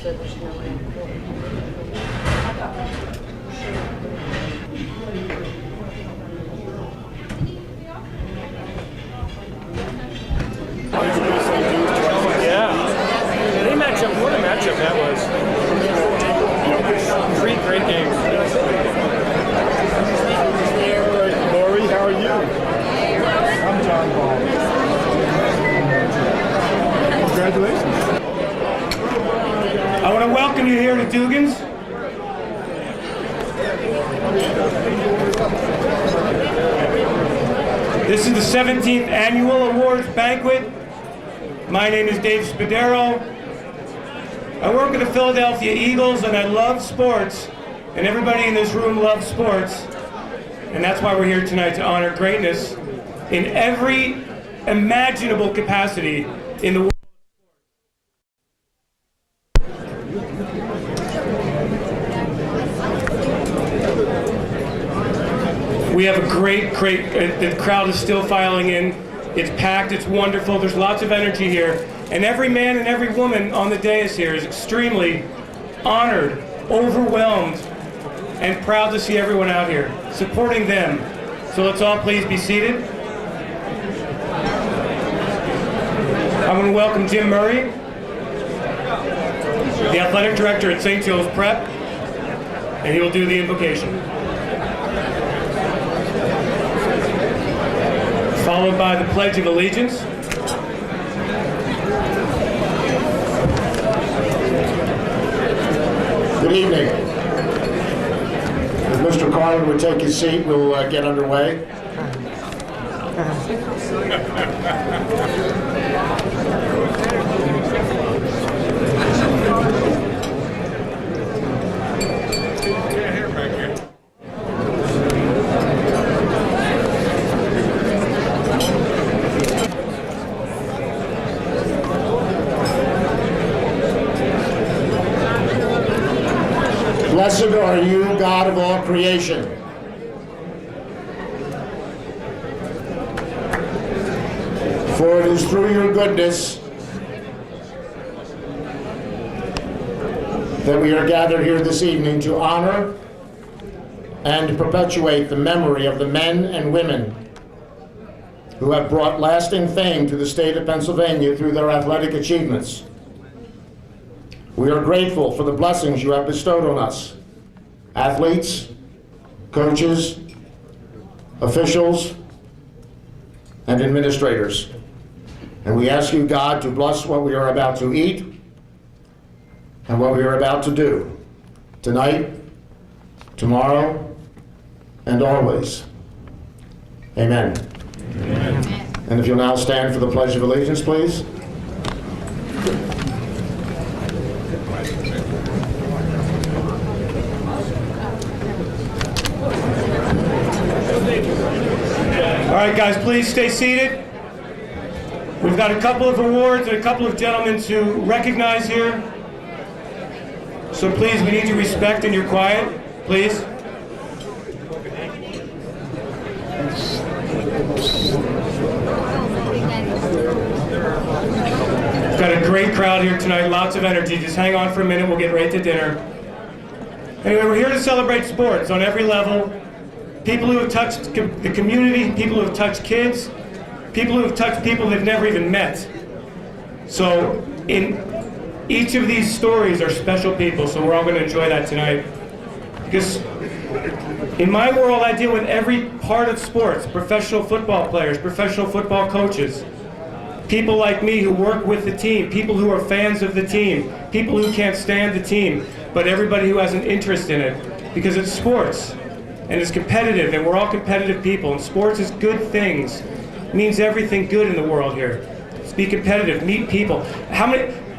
They match up. What a matchup that was. Three great games. Lori, how are you? I'm John Paul. Congratulations. I want to welcome you here to Dugan's. This is the 17th Annual Awards Banquet. My name is Dave Spadaro. I work with the Philadelphia Eagles and I love sports, and everybody in this room loves sports, and that's why we're here tonight to honor greatness in every imaginable capacity in the world. We have a great, the crowd is still filing in. It's packed, it's wonderful, there's lots of energy here. And every man and every woman on the dais here is extremely honored, overwhelmed, and proud to see everyone out here, supporting them. So let's all please be seated. I want to welcome Jim Murray, the athletic director at St. Joe's Prep, and he will do the invocation. Followed by the Pledge of Allegiance. Good evening. If Mr. Carlin would take his seat, we'll get underway. Blessed are you, God of all creation. For it is through your goodness that we are gathered here this evening to honor and perpetuate the memory of the men and women who have brought lasting fame to the state of Pennsylvania through their athletic achievements. We are grateful for the blessings you have bestowed on us, athletes, coaches, officials, and administrators. And we ask you, God, to bless what we are about to eat and what we are about to do tonight, tomorrow, and always. Amen. Amen. And if you'll now stand for the Pledge of Allegiance, please. All right, guys, please stay seated. We've got a couple of awards and a couple of gentlemen to recognize here. So please, we need your respect and your quiet, please. We've got a great crowd here tonight, lots of energy. Just hang on for a minute, we'll get right to dinner. Anyway, we're here to celebrate sports on every level. People who have touched the community, people who have touched kids, people who have touched people they've never even met. So in each of these stories are special people, so we're all going to enjoy that tonight. Because in my world, I deal with every part of sports, professional football players, professional football coaches, people like me who work with the team, people who are fans of the team, people who can't stand the team, but everybody who has an interest in it, because it's sports. And it's competitive, and we're all competitive people, and sports is good things. It means everything good in the world here. Just be competitive, meet people.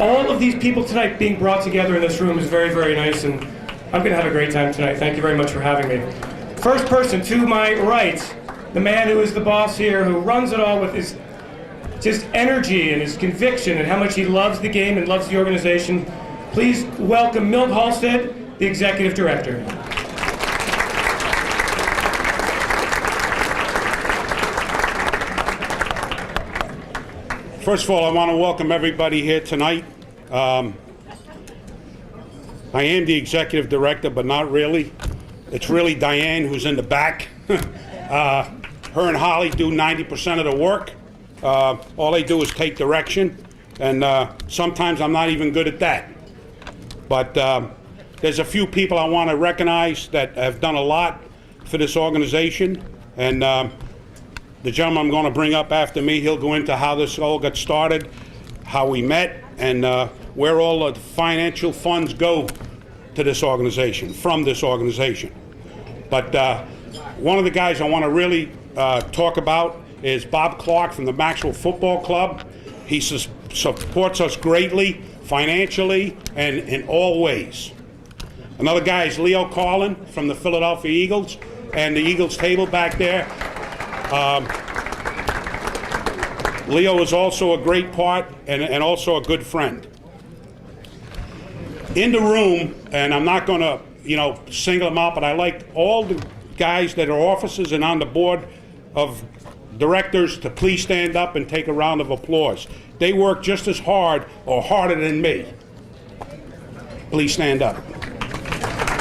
All of these people tonight being brought together in this room is very, very nice, and I'm gonna have a great time tonight. Thank you very much for having me. First person to my right, the man who is the boss here, who runs it all with his just energy and his conviction and how much he loves the game and loves the organization. Please welcome Milt Halstead, the Executive Director. First of all, I want to welcome everybody here tonight. I am the executive director, but not really. It's really Diane who's in the back. Her and Holly do 90% of the work. All they do is take direction, and sometimes I'm not even good at that. But there's a few people I want to recognize that have done a lot for this organization, and the gentleman I'm going to bring up after me, he'll go into how this all got started, how we met, and where all the financial funds go to this organization, from this organization. But one of the guys I want to really talk about is Bob Clark from the Maxwell Football Club. He supports us greatly, financially, and in all ways. Another guy is Leo Carlin from the Philadelphia Eagles and the Eagles table back there. Leo is also a great part and also a good friend. In the room, and I'm not going to, single them out, but I like all the guys that are officers and on the board of directors to please stand up and take a round of applause. They work just as hard or harder than me. Please stand up.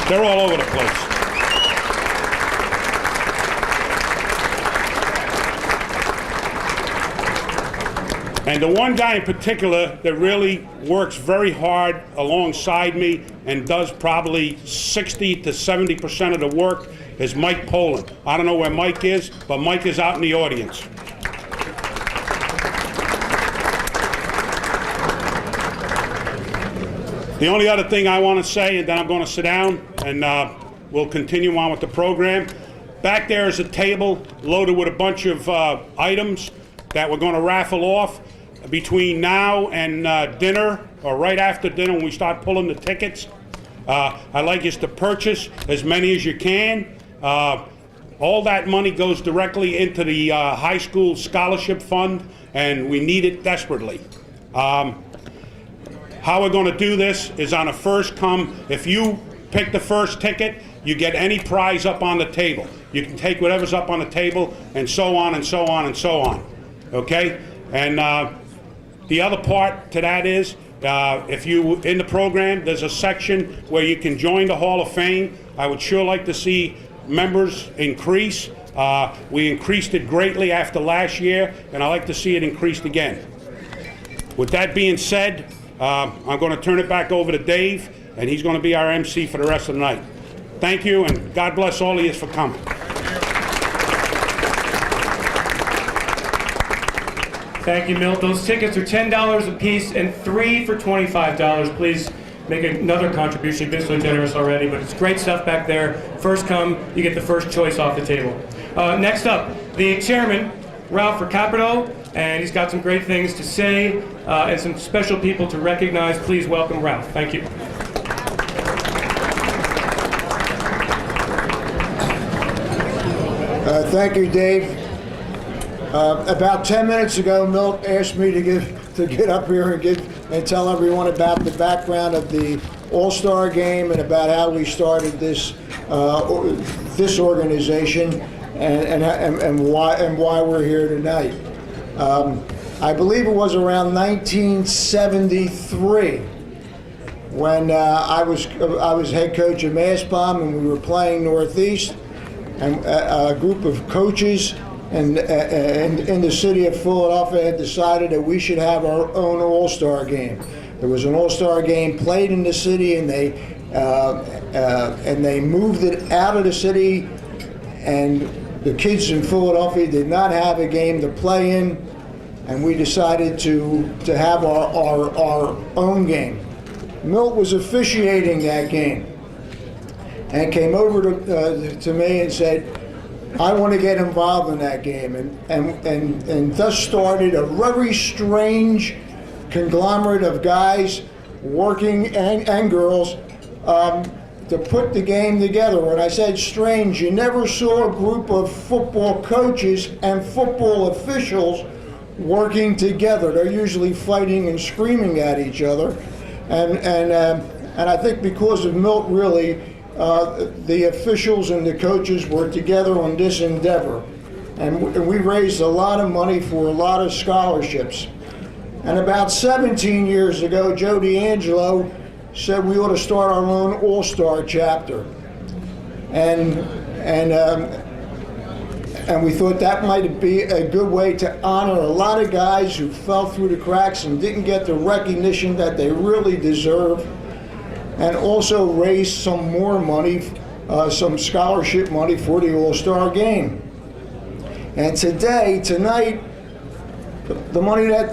They're all over the place. And the one guy in particular that really works very hard alongside me and does probably 60 to 70% of the work is Mike Poland. I don't know where Mike is, but Mike is out in the audience. The only other thing I want to say, and then I'm going to sit down and we'll continue on with the program. Back there is a table loaded with a bunch of items that we're going to raffle off between now and dinner, or right after dinner when we start pulling the tickets. I'd like us to purchase as many as you can. All that money goes directly into the high school scholarship fund, and we need it desperately. How we're going to do this is on a first come. If you pick the first ticket, you get any prize up on the table. You can take whatever's up on the table, and so on and so on and so on. Okay? And the other part to that is, if you, in the program, there's a section where you can join the Hall of Fame. I would sure like to see members increase. We increased it greatly after last year, and I'd like to see it increased again. With that being said, I'm going to turn it back over to Dave, and he's going to be our MC for the rest of the night. Thank you, and God bless all of you for coming. Thank you, Milt. Those tickets are $10 a piece and 3 for $25. Please make another contribution. You've been so generous already, but it's great stuff back there. First come, you get the first choice off the table. Next up, the chairman, Ralph Recapito, and he's got some great things to say and some special people to recognize. Please welcome Ralph. Thank you. Thank you, Dave. About 10 minutes ago, Milt asked me to get up here and tell everyone about the background of the All-Star Game and about how we started this organization and why we're here tonight. I believe it was around 1973 when I was head coach at Mastbaum, and we were playing Northeast, and a group of coaches and in the city of Philadelphia had decided that we should have our own All-Star Game. There was an All-Star Game played in the city, and they moved it out of the city, and the kids in Philadelphia did not have a game to play in, and we decided to have our own game. Milt was officiating that game and came over to me and said, I want to get involved in that game, and thus started a very strange conglomerate of guys working and girls to put the game together. When I said strange, you never saw a group of football coaches and football officials working together. They're usually fighting and screaming at each other, and I think because of Milt, really, the officials and the coaches were together on this endeavor, and we raised a lot of money for a lot of scholarships. And about 17 years ago, Joe D'Angelo said we ought to start our own all-star chapter. And we thought that might be a good way to honor a lot of guys who fell through the cracks and didn't get the recognition that they really deserve, and also raise some more money, some scholarship money for the All-Star Game. And tonight, the money that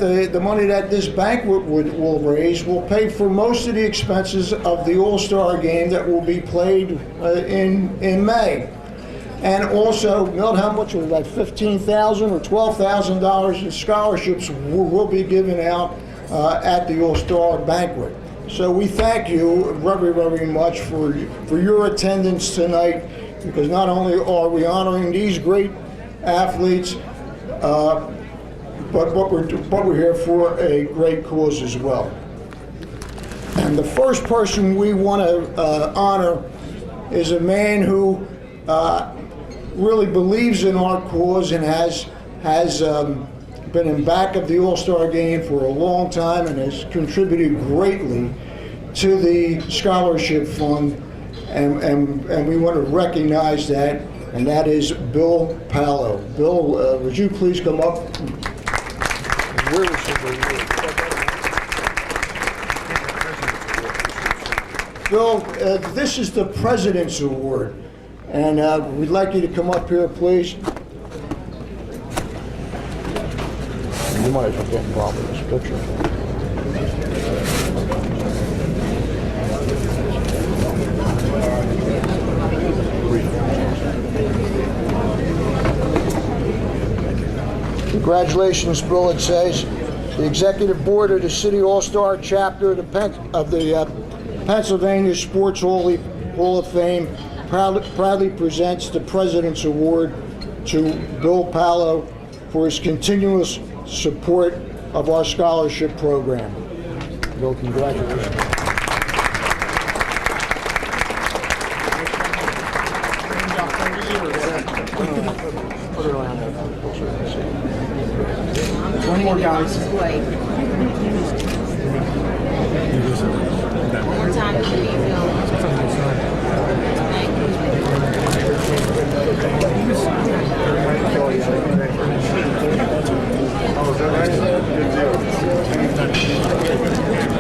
this banquet will raise will pay for most of the expenses of the All-Star Game that will be played in May. And also, you know how much was it, like $15,000 or $12,000 in scholarships will be given out at the All-Star Banquet. So we thank you very, very much for your attendance tonight, because not only are we honoring these great athletes, but we're here for a great cause as well. And the first person we want to honor is a man who really believes in our cause and has been in back of the All-Star Game for a long time and has contributed greatly to the scholarship fund, and we want to recognize that, and that is Bill Palo. Bill, would you please come up? Where is he? Bill, this is the President's Award, and we'd like you to come up here, please. You might as well get involved in this picture. Congratulations, Bill, it says. The Executive Board of the City All-Star Chapter of the Pennsylvania Sports Hall of Fame proudly presents the President's Award to Bill Palo for his continuous support of our scholarship program. Bill, congratulations. One more, guys. One more time, please.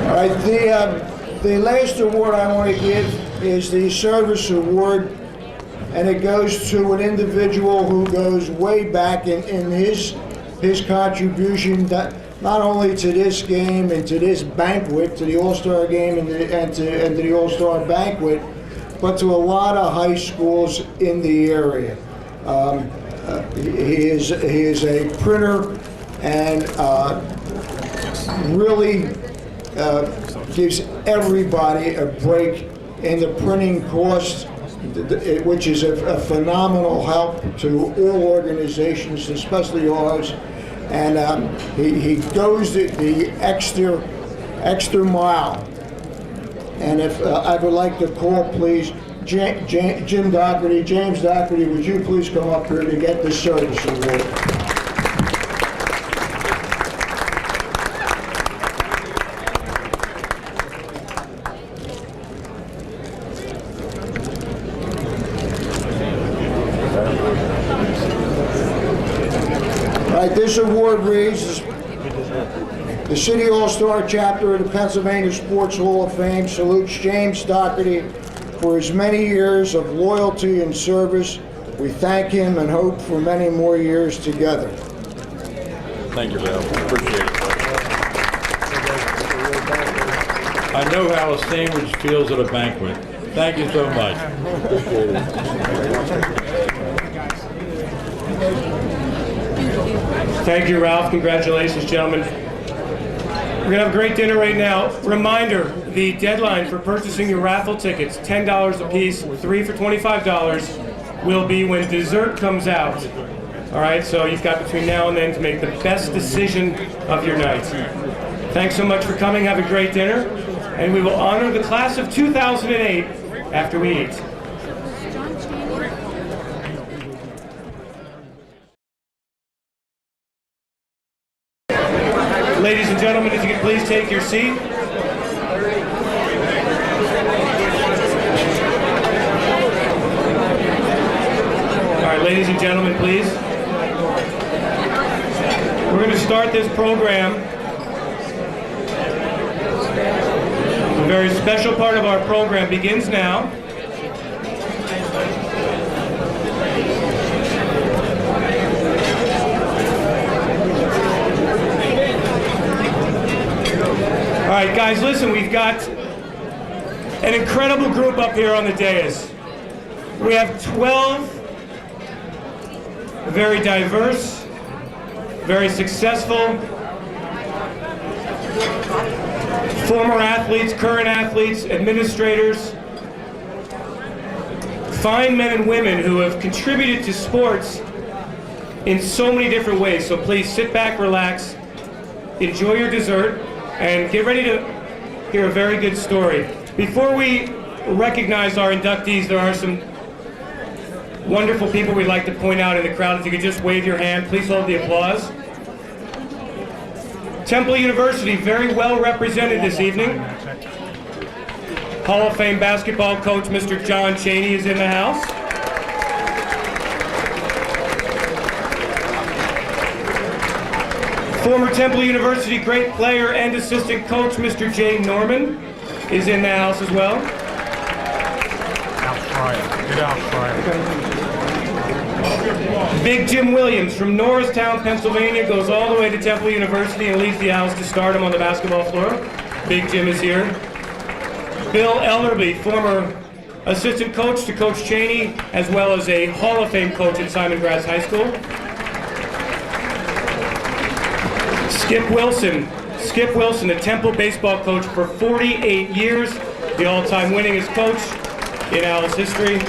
All right, the last award I want to give is the Service Award, and it goes to an individual who goes way back in his contribution, not only to this game and to this banquet, to the All-Star Game and to the All-Star Banquet, but to a lot of high schools in the area. He is a printer and really gives everybody a break in the printing costs, which is a phenomenal help to all organizations, especially ours. And he goes the extra mile. And if I would like to call, please, Jim Doherty, James Doherty, would you please come up here to get the Service Award? This award reads, the City All-Star Chapter of the Pennsylvania Sports Hall of Fame salutes James Doherty for his many years of loyalty and service. We thank him and hope for many more years together. Thank you, Bill. Appreciate it. I know how a sandwich feels at a banquet. Thank you so much. Appreciate it. Thank you, Ralph. Congratulations, gentlemen. We're going to have a great dinner right now. Reminder, the deadline for purchasing your raffle tickets, $10 a piece, 3 for $25, will be when dessert comes out. All right, so you've got between now and then to make the best decision of your night. Thanks so much for coming. Have a great dinner. And we will honor the class of 2008 after we eat. Ladies and gentlemen, if you could please take your seat. All right, ladies and gentlemen, please. We're going to start this program. A very special part of our program begins now. All right, guys, listen, we've got an incredible group up here on the dais. We have 12 very diverse, very successful, former athletes, current athletes, administrators, fine men and women who have contributed to sports in so many different ways. So please sit back, relax, enjoy your dessert, and get ready to hear a very good story. Before we recognize our inductees, there are some wonderful people we'd like to point out in the crowd. If you could just wave your hand, please hold the applause. Temple University, very well represented this evening. Hall of Fame basketball coach Mr. John Chaney is in the house. Former Temple University great player and assistant coach Mr. Jay Norman is in the house as well. Get out, Big Jim Williams from Norristown, Pennsylvania, goes all the way to Temple University and leaves the house to stardom on the basketball floor. Big Jim is here. Bill Ellerby, former assistant coach to Coach Chaney, as well as a Hall of Fame coach at Simon Gratz High School. Skip Wilson, a Temple baseball coach for 48 years, the all-time winningest coach in Owl's history.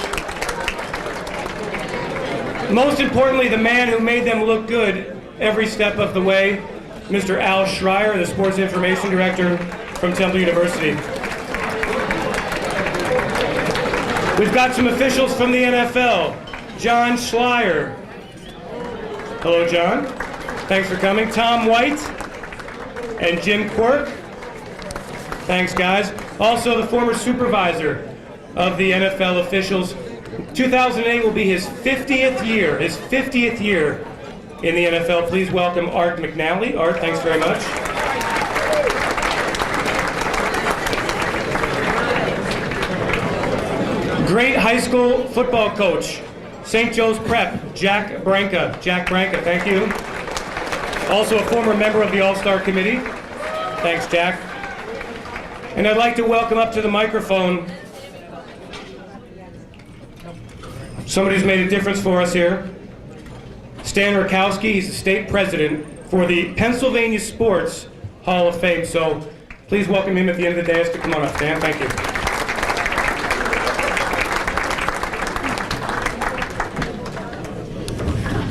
Most importantly, the man who made them look good every step of the way, Mr. Al Schreier, the Sports Information Director from Temple University. We've got some officials from the NFL. John Schleier. Hello, John. Thanks for coming. Tom White and Jim Quirk. Thanks, guys. Also, the former supervisor of the NFL officials. 2008 will be his 50th year in the NFL. Please welcome Art McNally. Art, thanks very much. Great high school football coach, St. Joe's Prep, Jack Branca. Jack Branca, thank you. Also a former member of the All-Star Committee. Thanks, Jack. And I'd like to welcome up to the microphone somebody who's made a difference for us here. Stan Rakowski, he's the state president for the Pennsylvania Sports Hall of Fame. So please welcome him at the end of the dais to come on up, Stan. Thank you.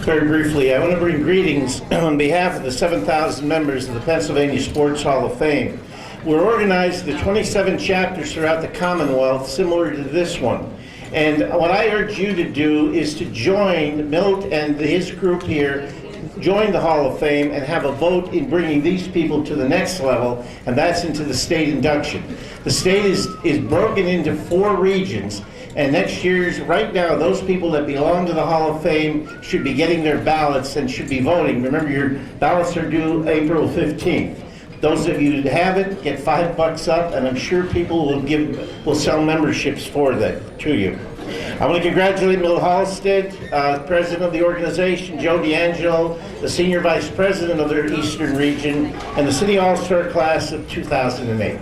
Very briefly, I want to bring greetings on behalf of the 7,000 members of the Pennsylvania Sports Hall of Fame. We're organized into 27 chapters throughout the Commonwealth, similar to this one. And what I urge you to do is to join Milt and his group here, join the Hall of Fame, and have a vote in bringing these people to the next level, and that's into the state induction. The state is broken into 4 regions, and next year's, right now, those people that belong to the Hall of Fame should be getting their ballots and should be voting. Remember, your ballots are due April 15th. Those of you who haven't, get $5 up, and I'm sure people will sell memberships for that to you. I want to congratulate Milt Halstead, president of the organization, Joe D'Angelo, the senior vice president of their Eastern region, and the City All-Star class of 2008.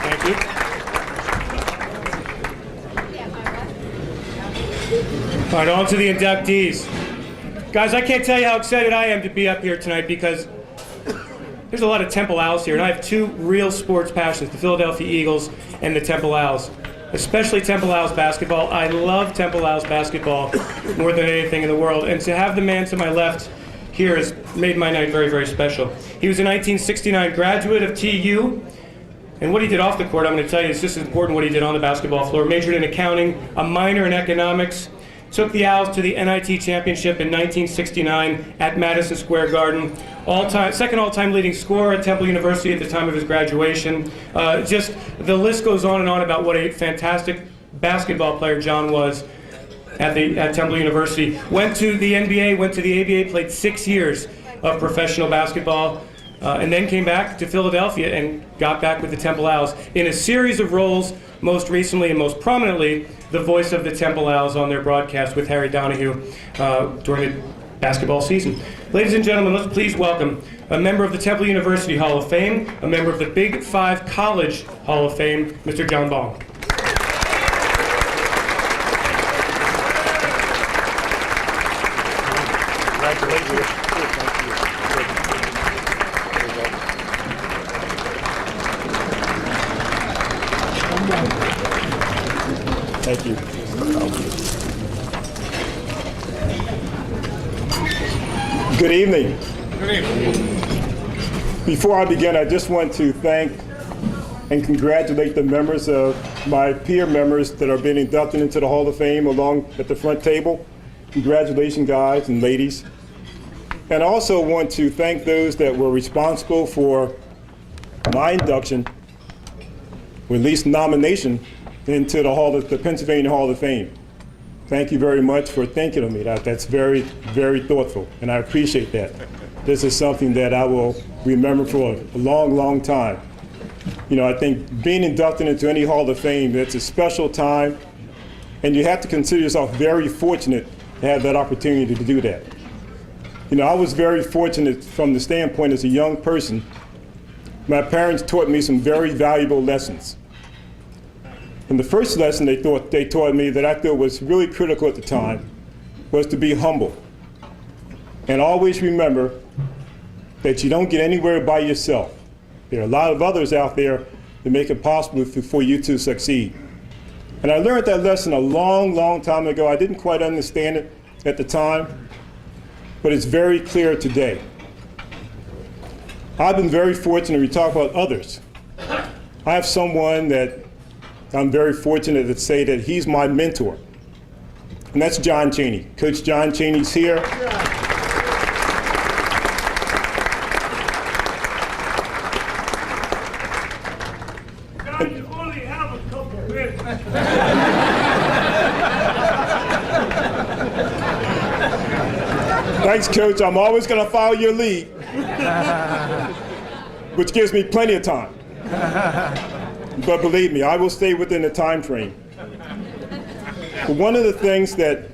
Thank you. All right, on to the inductees. Guys, I can't tell you how excited I am to be up here tonight because there's a lot of Temple Owls here, and I have 2 real sports passions, the Philadelphia Eagles and the Temple Owls, especially Temple Owls basketball. I love Temple Owls basketball more than anything in the world, and to have the man to my left here has made my night very, very special. He was a 1969 graduate of TU, and what he did off the court, I'm going to tell you, is just as important what he did on the basketball floor. Majored in accounting, a minor in economics, took the Owls to the NIT championship in 1969 at Madison Square Garden. Second all-time leading scorer at Temple University at the time of his graduation. Just the list goes on and on about what a fantastic basketball player John was at Temple University. Went to the NBA, went to the ABA, played 6 years of professional basketball, and then came back to Philadelphia and got back with the Temple Owls in a series of roles, most recently and most prominently, the voice of the Temple Owls on their broadcast with Harry Donahue during the basketball season. Ladies and gentlemen, let's please welcome a member of the Temple University Hall of Fame, a member of the Big Five College Hall of Fame, Mr. John Ball. Thank you. Good evening. Good evening. Before I begin, I just want to thank and congratulate the members of my peer members that are being inducted into the Hall of Fame along at the front table. Congratulations, guys and ladies. And I also want to thank those that were responsible for my induction, or at least nomination, into the Pennsylvania Hall of Fame. Thank you very much for thinking of me. That's very, very thoughtful, and I appreciate that. This is something that I will remember for a long, long time. You know, I think being inducted into any Hall of Fame, it's a special time, and you have to consider yourself very fortunate to have that opportunity to do that. You know, I was very fortunate from the standpoint as a young person. My parents taught me some very valuable lessons. And the first lesson they taught me that I thought was really critical at the time was to be humble. And always remember that you don't get anywhere by yourself. There are a lot of others out there that make it possible for you to succeed. And I learned that lesson a long, long time ago. I didn't quite understand it at the time, but it's very clear today. I've been very fortunate. We talk about others. I have someone that I'm very fortunate to say that he's my mentor, and that's John Chaney. Coach John Chaney's here. You only have a couple minutes. Thanks, Coach. I'm always going to follow your lead, which gives me plenty of time. But believe me, I will stay within the time frame. But one of the things that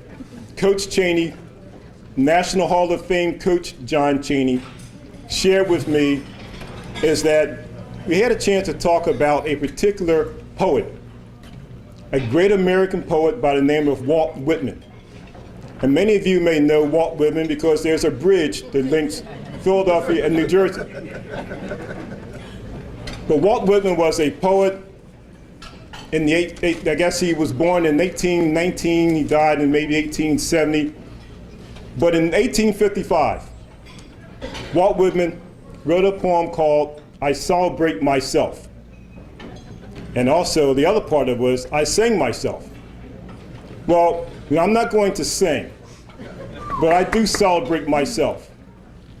Coach Chaney, National Hall of Fame Coach John Chaney, shared with me is that we had a chance to talk about a particular poet, a great American poet by the name of Walt Whitman. And many of you may know Walt Whitman because there's a bridge that links Philadelphia and New Jersey. But Walt Whitman was a poet in I guess he was born in 1819, he died in maybe 1870. But in 1855, Walt Whitman wrote a poem called I Celebrate Myself. And also the other part of it was I Sing Myself. Well, I'm not going to sing, but I do celebrate myself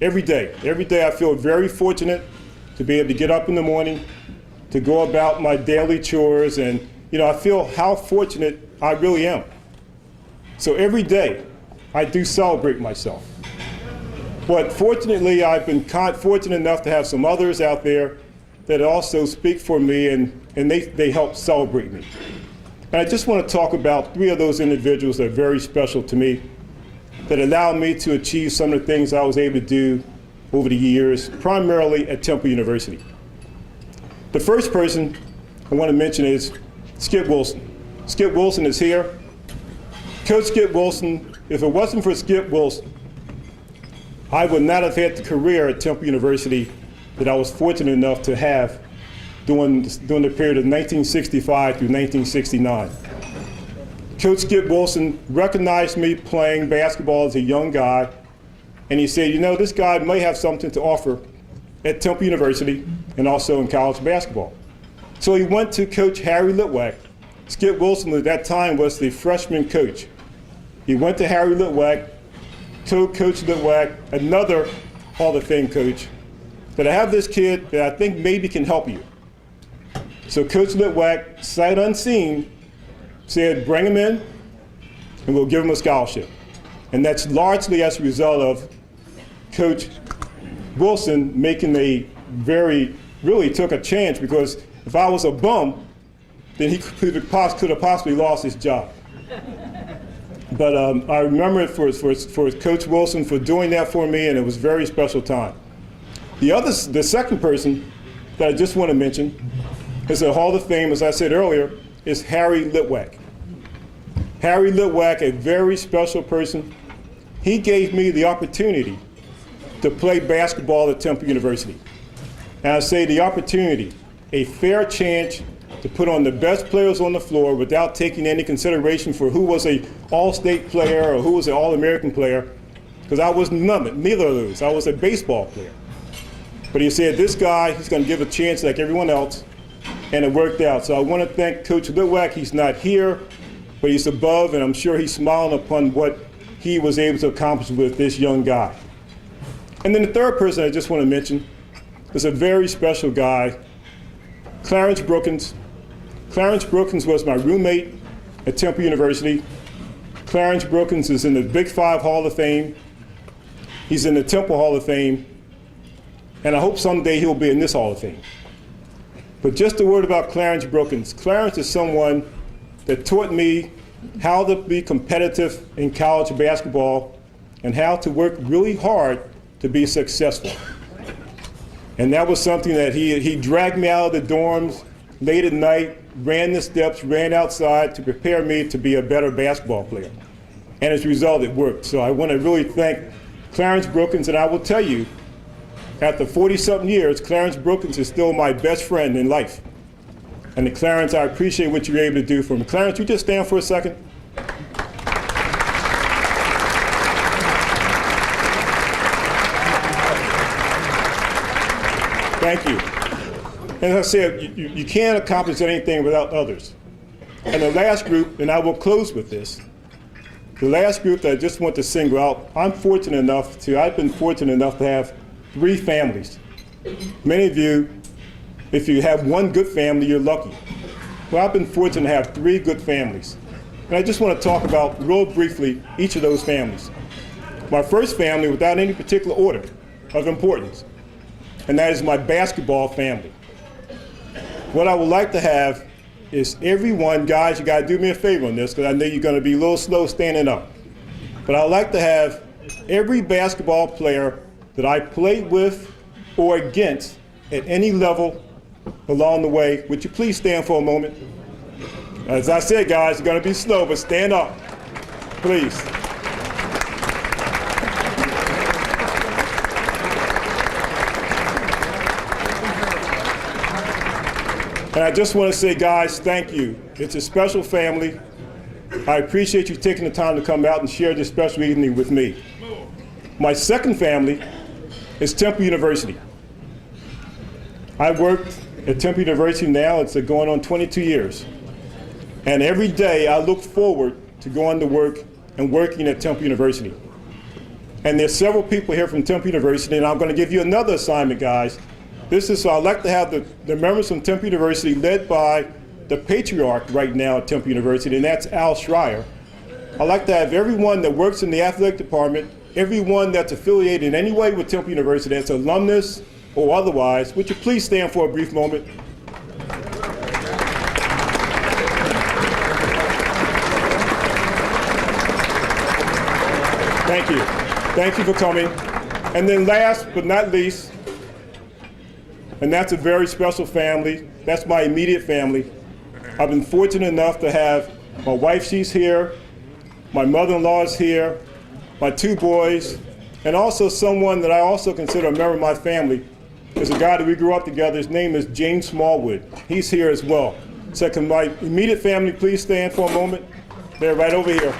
every day. Every day I feel very fortunate to be able to get up in the morning, to go about my daily chores, and I feel how fortunate I really am. So every day I do celebrate myself. But fortunately, I've been fortunate enough to have some others out there that also speak for me, and they help celebrate me. And I just want to talk about 3 of those individuals that are very special to me, that allowed me to achieve some of the things I was able to do over the years, primarily at Temple University. The first person I want to mention is Skip Wilson. Skip Wilson is here. Coach Skip Wilson, if it wasn't for Skip Wilson, I would not have had the career at Temple University that I was fortunate enough to have during the period of 1965 through 1969. Coach Skip Wilson recognized me playing basketball as a young guy, and he said, this guy may have something to offer at Temple University and also in college basketball. So he went to Coach Harry Litwack. Skip Wilson at that time was the freshman coach. He went to Harry Litwack, told Coach Litwack, another Hall of Fame coach, that I have this kid that I think maybe can help you. So Coach Litwack, sight unseen, said, bring him in and we'll give him a scholarship. And that's largely as a result of Coach Wilson making really took a chance, because if I was a bum, then he could have possibly lost his job. But I remember it for Coach Wilson for doing that for me, and it was a very special time. The second person that I just want to mention is a Hall of Fame, as I said earlier, is Harry Litwack. Harry Litwack, a very special person. He gave me the opportunity to play basketball at Temple University. And I say the opportunity, a fair chance to put on the best players on the floor without taking any consideration for who was an all-state player or who was an all-American player, because I was neither of those. I was a baseball player. But he said, this guy, he's going to give a chance like everyone else, and it worked out. So I want to thank Coach Litwack. He's not here, but he's above, and I'm sure he's smiling upon what he was able to accomplish with this young guy. And then the third person I just want to mention is a very special guy, Clarence Brookins. Clarence Brookins was my roommate at Temple University. Clarence Brookins is in the Big Five Hall of Fame. He's in the Temple Hall of Fame. And I hope someday he'll be in this Hall of Fame. But just a word about Clarence Brookins. Clarence is someone that taught me how to be competitive in college basketball and how to work really hard to be successful. And that was something that he dragged me out of the dorms late at night, ran the steps, ran outside to prepare me to be a better basketball player. And as a result, it worked. So I want to really thank Clarence Brookins, and I will tell you, after 40-something years, Clarence Brookins is still my best friend in life. And Clarence, I appreciate what you're able to do for me. Clarence, you just stand for a second. Thank you. And as I said, you can't accomplish anything without others. And the last group, and I will close with this, the last group that I just want to single out, I've been fortunate enough to have 3 families. Many of you, if you have one good family, you're lucky. Well, I've been fortunate to have 3 good families. And I just want to talk about, real briefly, each of those families. My first family, without any particular order of importance, and that is my basketball family. What I would like to have is everyone, guys, you got to do me a favor on this, because I know you're going to be a little slow standing up. But I'd like to have every basketball player that I played with or against at any level along the way. Would you please stand for a moment? As I said, guys, you're going to be slow, but stand up, please. And I just want to say, guys, thank you. It's a special family. I appreciate you taking the time to come out and share this special evening with me. My second family is Temple University. I've worked at Temple University now, it's going on 22 years. And every day I look forward to going to work and working at Temple University. And there's several people here from Temple University, and I'm going to give you another assignment, guys. This is so I'd like to have the members from Temple University led by the patriarch right now at Temple University, and that's Al Schreier. I'd like to have everyone that works in the athletic department, everyone that's affiliated in any way with Temple University, that's alumnus or otherwise, would you please stand for a brief moment? Thank you. Thank you for coming. And then last but not least, and that's a very special family, that's my immediate family. I've been fortunate enough to have my wife, she's here, my mother-in-law is here, my 2 boys, and also someone that I also consider a member of my family is a guy that we grew up together. His name is James Smallwood. He's here as well. So can my immediate family please stand for a moment? They're right over here.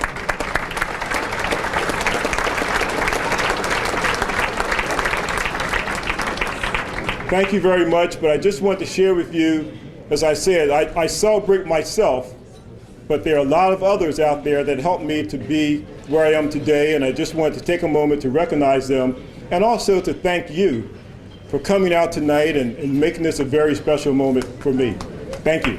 Thank you very much, but I just want to share with you, as I said, I celebrate myself but there are a lot of others out there that helped me to be where I am today, and I just wanted to take a moment to recognize them and also to thank you for coming out tonight and making this a very special moment for me. Thank you.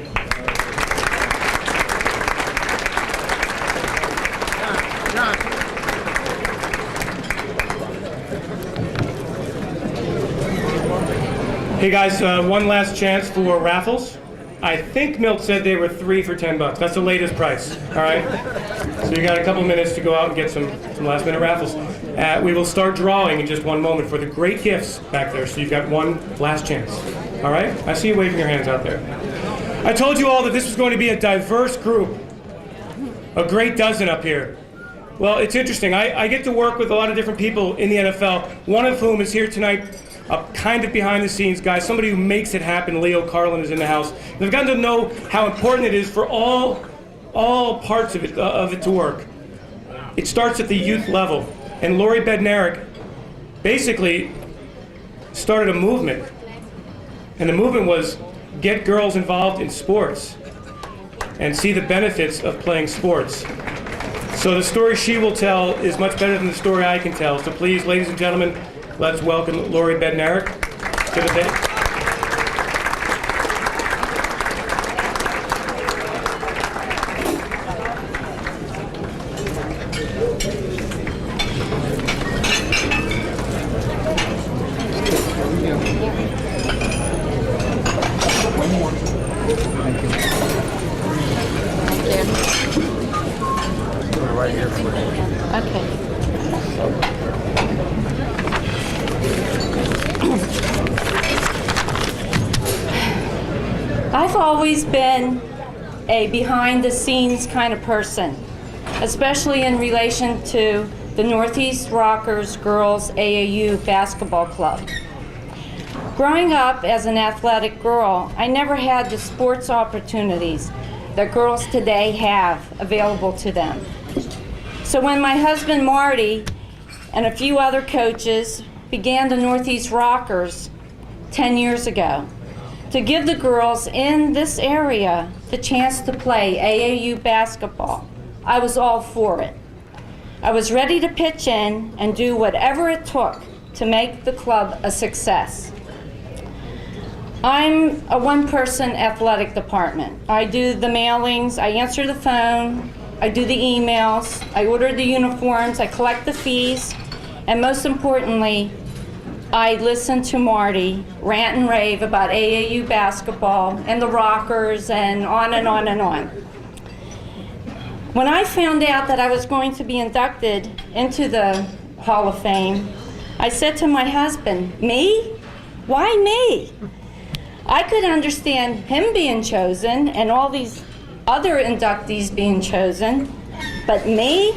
Hey guys, one last chance for raffles. I think Milt said they were 3 for $10. That's the latest price, all right? So you got a couple minutes to go out and get some last minute raffles. We will start drawing in just one moment for the great gifts back there, so you've got one last chance, all right? I see you waving your hands out there. I told you all that this was going to be a diverse group, a great dozen up here. Well, it's interesting. I get to work with a lot of different people in the NFL, one of whom is here tonight, a kind of behind-the-scenes guy, somebody who makes it happen. Leo Carlin is in the house. And I've gotten to know how important it is for all parts of it to work. It starts at the youth level, and Lori Bednarik basically started a movement, and the movement was get girls involved in sports and see the benefits of playing sports. So the story she will tell is much better than the story I can tell. So please, ladies and gentlemen, let's welcome Lori Bednarik to the bench. I've always been a behind-the-scenes kind of person, especially in relation to the Northeast Rockers Girls AAU Basketball Club. Growing up as an athletic girl, I never had the sports opportunities that girls today have available to them. So when my husband Marty and a few other coaches began the Northeast Rockers 10 years ago, to give the girls in this area the chance to play AAU basketball, I was all for it. I was ready to pitch in and do whatever it took to make the club a success. I'm a one-person athletic department. I do the mailings, I answer the phone, I do the emails, I order the uniforms, I collect the fees, and most importantly, I listen to Marty rant and rave about AAU basketball and the Rockers and on and on and on. When I found out that I was going to be inducted into the Hall of Fame, I said to my husband, me? Why me? I could understand him being chosen and all these other inductees being chosen, but me?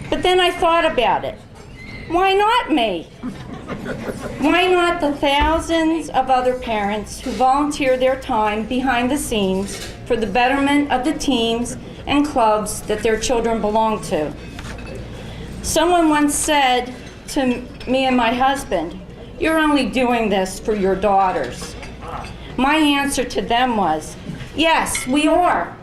But then I thought about it. Why not me? Why not the thousands of other parents who volunteer their time behind the scenes for the betterment of the teams and clubs that their children belong to? Someone once said to me and my husband, "You're only doing this for your daughters." My answer to them was, yes, we are.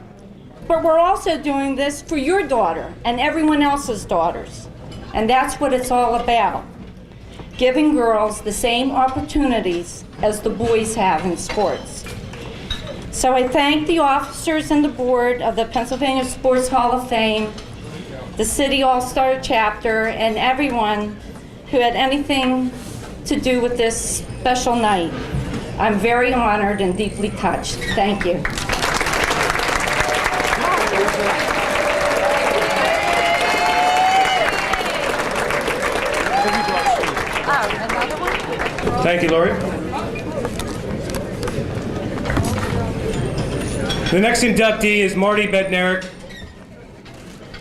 But we're also doing this for your daughter and everyone else's daughters. And that's what it's all about. Giving girls the same opportunities as the boys have in sports. So I thank the officers and the board of the Pennsylvania Sports Hall of Fame, the City All-Star Chapter, and everyone who had anything to do with this special night. I'm very honored and deeply touched. Thank you. Thank you, Lori. The next inductee is Marty Bednarik.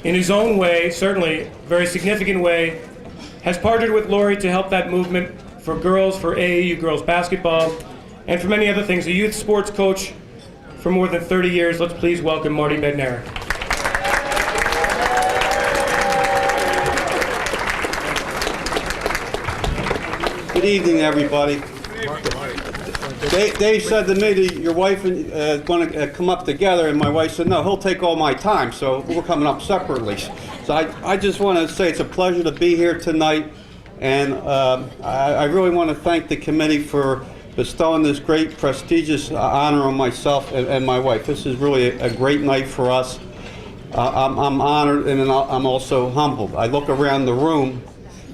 In his own way, certainly a very significant way, has partnered with Lori to help that movement for girls, for AAU girls basketball, and for many other things. A youth sports coach for more than 30 years. Let's please welcome Marty Bednarik. Good evening, everybody. Dave said to me that your wife is going to come up together, and my wife said, no, he'll take all my time, so we're coming up separately. So I just want to say it's a pleasure to be here tonight, and I really want to thank the committee for bestowing this great, prestigious honor on myself and my wife. This is really a great night for us. I'm honored, and I'm also humbled. I look around the room,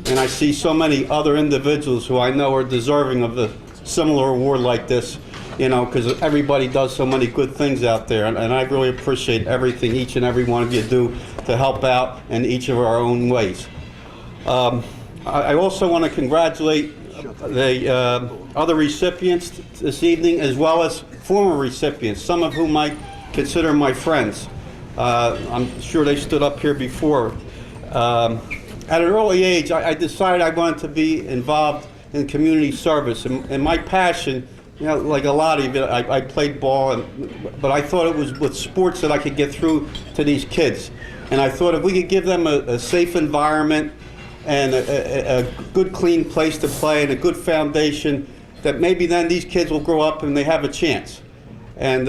and I see so many other individuals who I know are deserving of a similar award like this, you know, because everybody does so many good things out there, and I really appreciate everything each and every one of you do to help out in each of our own ways. I also want to congratulate the other recipients this evening, as well as former recipients, some of whom I consider my friends. I'm sure they stood up here before. At an early age, I decided I wanted to be involved in community service, and my passion, you know, like a lot of you, I played ball, but I thought it was with sports that I could get through to these kids. And I thought if we could give them a safe environment and a good, clean place to play and a good foundation, that maybe then these kids will grow up and they have a chance. And,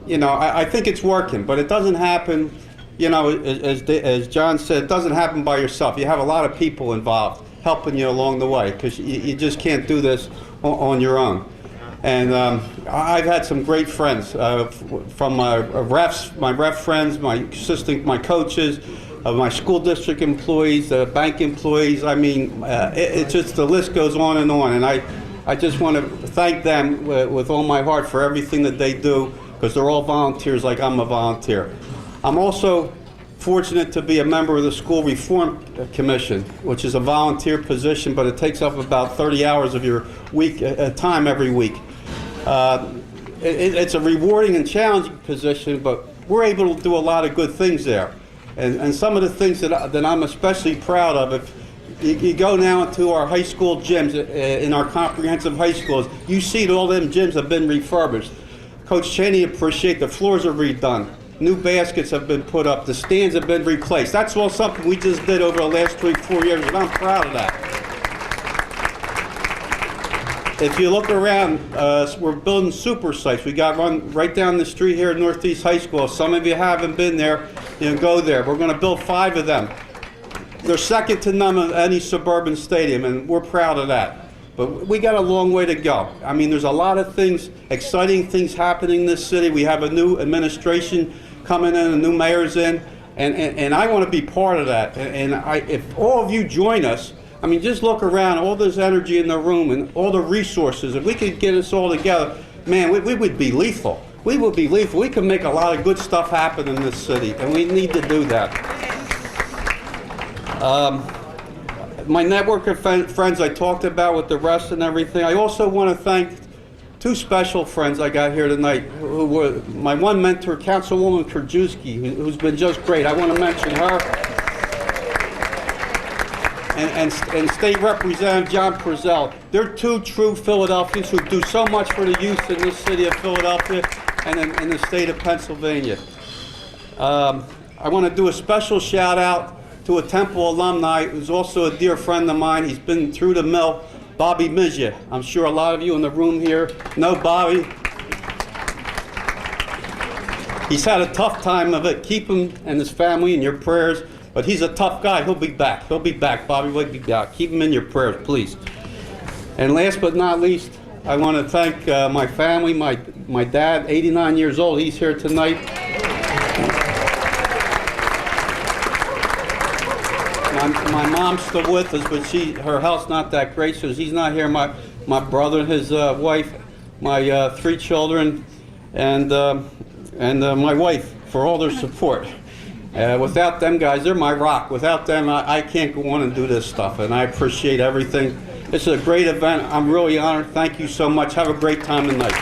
you know, I think it's working, but it doesn't happen, you know, as John said, it doesn't happen by yourself. You have a lot of people involved helping you along the way, because you just can't do this on your own. And I've had some great friends, from my ref friends, my assistant, my coaches, my school district employees, bank employees. I mean, it just, the list goes on. And I just want to thank them with all my heart for everything that they do, because they're all volunteers like I'm a volunteer. I'm also fortunate to be a member of the School Reform Commission, which is a volunteer position, but it takes up about 30 hours of your week time every week. It's a rewarding and challenging position, but we're able to do a lot of good things there. And some of the things that I'm especially proud of, if you go now into our high school gyms, in our comprehensive high schools, you see that all them gyms have been refurbished. Coach Cheney appreciate the floors are redone. New baskets have been put up. The stands have been replaced. That's all something we just did over the last 3-4 years, and I'm proud of that. If you look around, we're building super sites. We got one right down the street here at Northeast High School. If some of you haven't been there, you know, go there. We're going to build 5 of them. They're second to none of any suburban stadium, and we're proud of that. But we got a long way to go. I mean, there's a lot of things, exciting things happening in this city. We have a new administration coming in, a new mayor's in, and I want to be part of that. And if all of you join us, I mean, just look around, all this energy in the room and all the resources. If we could get us all together, man, we would be lethal. We would be lethal. We could make a lot of good stuff happen in this city, and we need to do that. My network of friends I talked about with the rest and everything. I also want to thank 2 special friends I got here tonight, who were my one mentor, Councilwoman Krajewski, who's been just great. I want to mention her. And State Representative John Prezell. They're 2 true Philadelphians who do so much for the youth in this city of Philadelphia and in the state of Pennsylvania. I want to do a special shout out to a Temple alumni who's also a dear friend of mine. He's been through the mill, Bobby Mizia. I'm sure a lot of you in the room here know Bobby. He's had a tough time of it. Keep him and his family in your prayers, but he's a tough guy. He'll be back. He'll be back. Bobby will be back. Keep him in your prayers, please. And last but not least, I want to thank my family, my dad, 89 years old. He's here tonight. My mom's still with us, but her health's not that great, so he's not here. My brother, his wife, my 3 children, and my wife, for all their support. Without them guys, they're my rock. Without them, I can't go on and do this stuff, and I appreciate everything. It's a great event. I'm really honored. Thank you so much. Have a great time tonight.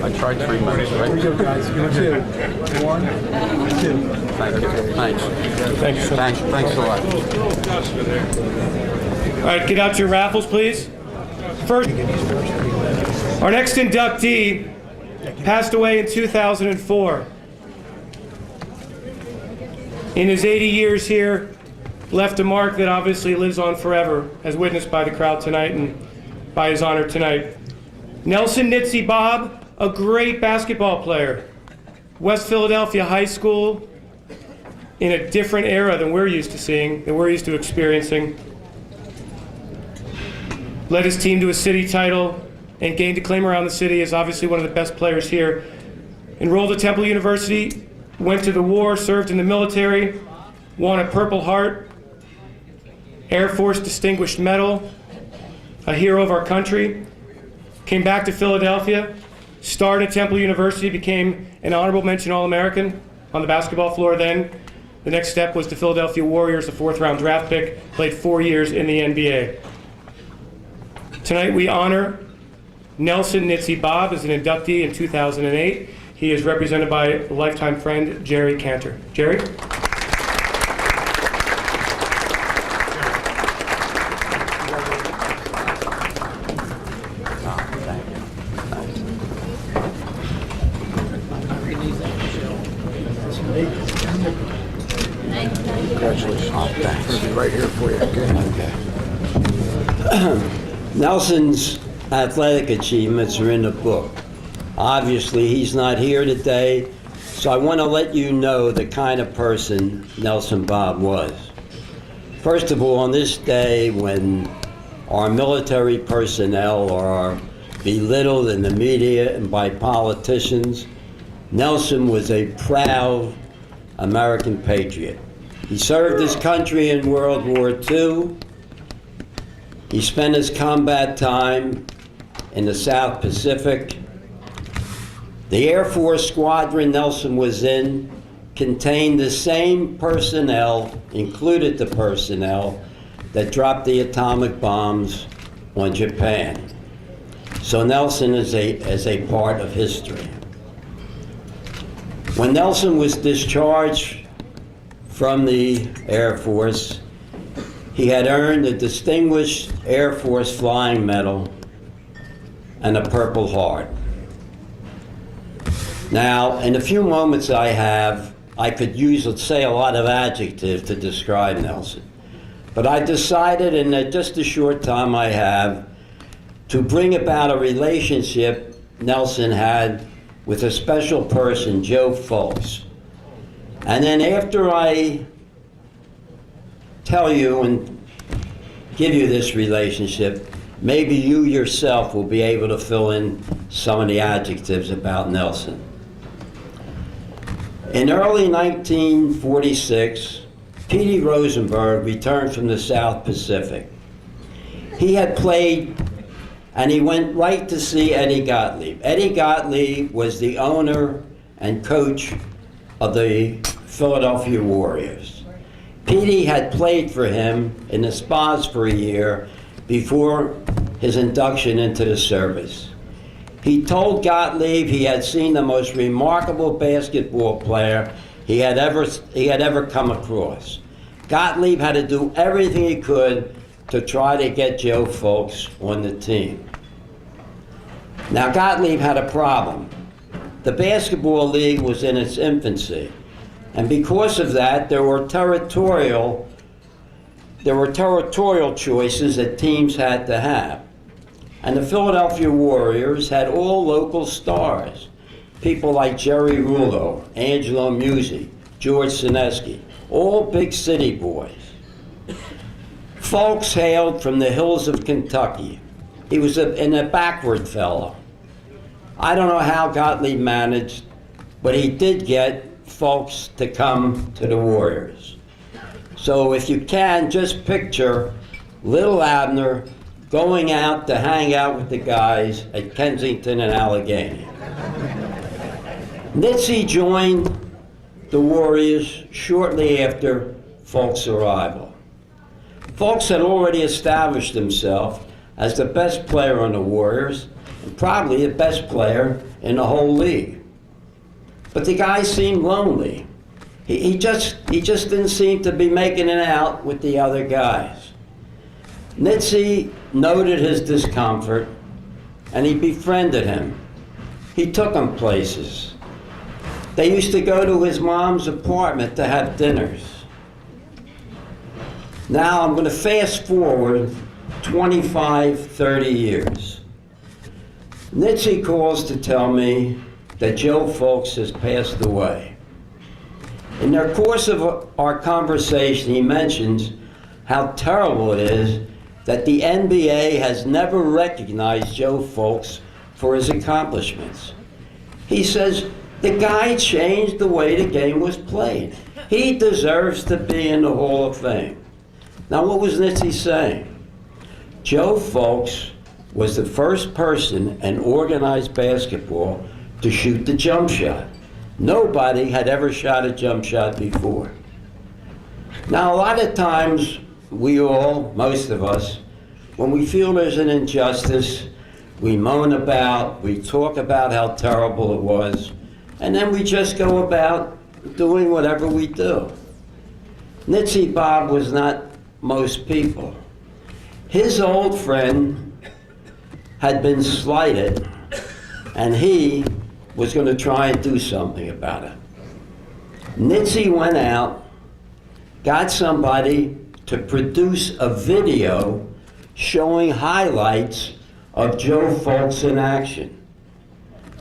I tried 3 minutes, right? Here we go, guys. 2, 1, 2. Thank you. Thanks. Thanks a lot. All right, get out your raffles, please. First, our next inductee passed away in 2004. In his 80 years here, left a mark that obviously lives on forever, as witnessed by the crowd tonight and by his honor tonight. Nelson Nitzy Bob, a great basketball player. West Philadelphia High School, in a different era than we're used to seeing, than we're used to experiencing. Led his team to a city title and gained acclaim around the city as obviously one of the best players here. Enrolled at Temple University, went to the war, served in the military, won a Purple Heart, Air Force Distinguished Medal, a hero of our country. Came back to Philadelphia, started at Temple University, became an honorable mention All-American on the basketball floor then. The next step was the Philadelphia Warriors, a 4th-round draft pick, played 4 years in the NBA. Tonight we honor Nelson Nitzy Bob as an inductee in 2008. He is represented by a lifetime friend, Jerry Cantor. Jerry? Right here for you, okay? Nelson's athletic achievements are in the book. Obviously, he's not here today, so I want to let you know the kind of person Nelson Bob was. First of all, on this day when our military personnel are belittled in the media and by politicians, Nelson was a proud American patriot. He served his country in World War II. He spent his combat time in the South Pacific. The Air Force squadron Nelson was in contained the same personnel, included the personnel, that dropped the atomic bombs on Japan. So Nelson is a part of history. When Nelson was discharged from the Air Force, he had earned a Distinguished Air Force Flying Medal and a Purple Heart. Now, in the few moments I have, I could say a lot of adjectives to describe Nelson. But I decided in just a short time I have to bring about a relationship Nelson had with a special person, Joe Fulks. And then after I tell you and give you this relationship, maybe you yourself will be able to fill in some of the adjectives about Nelson. In early 1946, Petey Rosenberg returned from the South Pacific. He had played, and he went right to see Eddie Gottlieb. Eddie Gottlieb was the owner and coach of the Philadelphia Warriors. Petey had played for him in the spas for a year before his induction into the service. He told Gottlieb he had seen the most remarkable basketball player he had ever come across. Gottlieb had to do everything he could to try to get Joe Fulks on the team. Now Gottlieb had a problem. The basketball league was in its infancy, and because of that, there were territorial choices that teams had to have. And the Philadelphia Warriors had all local stars, people like Jerry Rulo, Angelo Musi, George Sineski, all big city boys. Fulks hailed from the hills of Kentucky. He was a backward fellow. I don't know how Gottlieb managed, but he did get Fulks to come to the Warriors. So if you can, just picture little Abner going out to hang out with the guys at Kensington and Allegheny. Nitzy joined the Warriors shortly after Fulks' arrival. Fulks had already established himself as the best player on the Warriors, and probably the best player in the whole league. But the guy seemed lonely. He just didn't seem to be making it out with the other guys. Nitzy noted his discomfort, and he befriended him. He took him places. They used to go to his mom's apartment to have dinners. Now I'm going to fast forward 25, 30 years. Nitzy calls to tell me that Joe Folks has passed away. In the course of our conversation, he mentions how terrible it is that the NBA has never recognized Joe Folks for his accomplishments. He says, the guy changed the way the game was played. He deserves to be in the Hall of Fame. Now, what was Nitzy saying? Joe Folks was the first person in organized basketball to shoot the jump shot. Nobody had ever shot a jump shot before. Now, a lot of times, we all, most of us, when we feel there's an injustice, we moan about, we talk about how terrible it was, and then we just go about doing whatever we do. Nitzy Bob was not most people. His old friend had been slighted, and he was going to try and do something about it. Nitzy went out, got somebody to produce a video showing highlights of Joe Folks in action.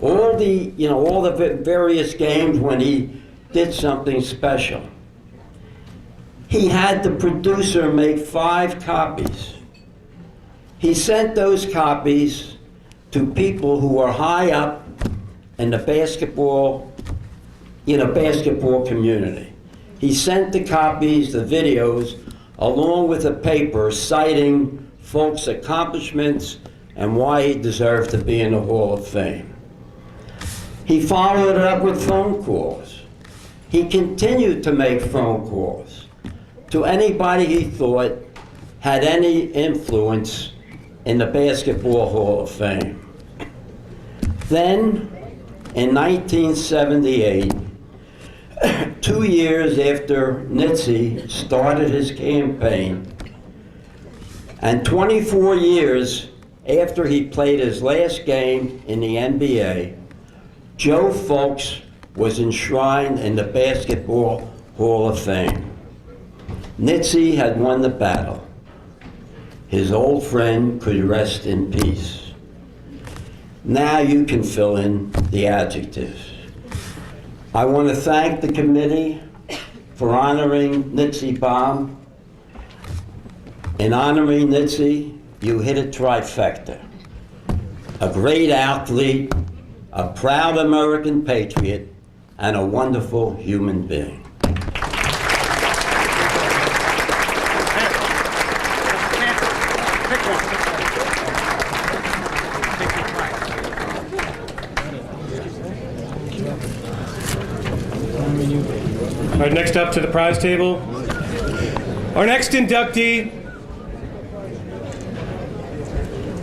All the various games when he did something special. He had the producer make 5 copies. He sent those copies to people who were high up in the basketball community. He sent the copies, the videos, along with a paper citing Folks' accomplishments and why he deserved to be in the Hall of Fame. He followed it up with phone calls. He continued to make phone calls to anybody he thought had any influence in the Basketball Hall of Fame. Then, in 1978, 2 years after Nitzy started his campaign, and 24 years after he played his last game in the NBA, Joe Folks was enshrined in the Basketball Hall of Fame. Nitzy had won the battle. His old friend could rest in peace. Now you can fill in the adjectives. I want to thank the committee for honoring Nitzy Bob. In honoring Nitzy, you hit a trifecta. A great athlete, a proud American patriot, and a wonderful human being. All right, next up to the prize table. Our next inductee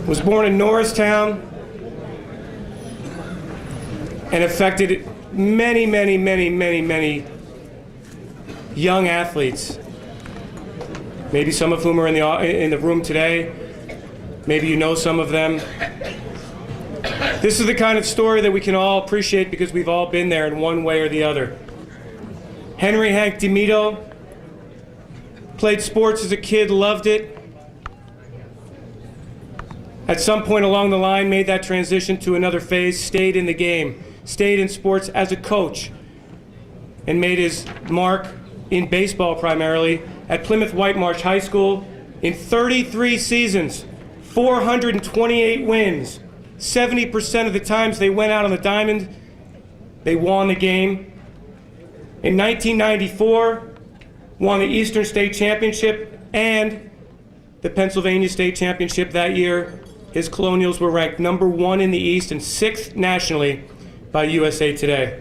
was born in Norristown and affected many, many, many, many, many young athletes. Maybe some of whom are in the room today. Maybe you know some of them. This is the kind of story that we can all appreciate because we've all been there in one way or the other. Henry Hank DeMito played sports as a kid, loved it. At some point along the line, made that transition to another phase, stayed in the game, stayed in sports as a coach, and made his mark in baseball primarily at Plymouth Whitemarsh High School in 33 seasons, 428 wins. 70% of the times they went out on the diamond, they won the game. In 1994, won the Eastern State Championship and the Pennsylvania State Championship that year. His Colonials were ranked #1 in the East and 6th nationally by USA Today.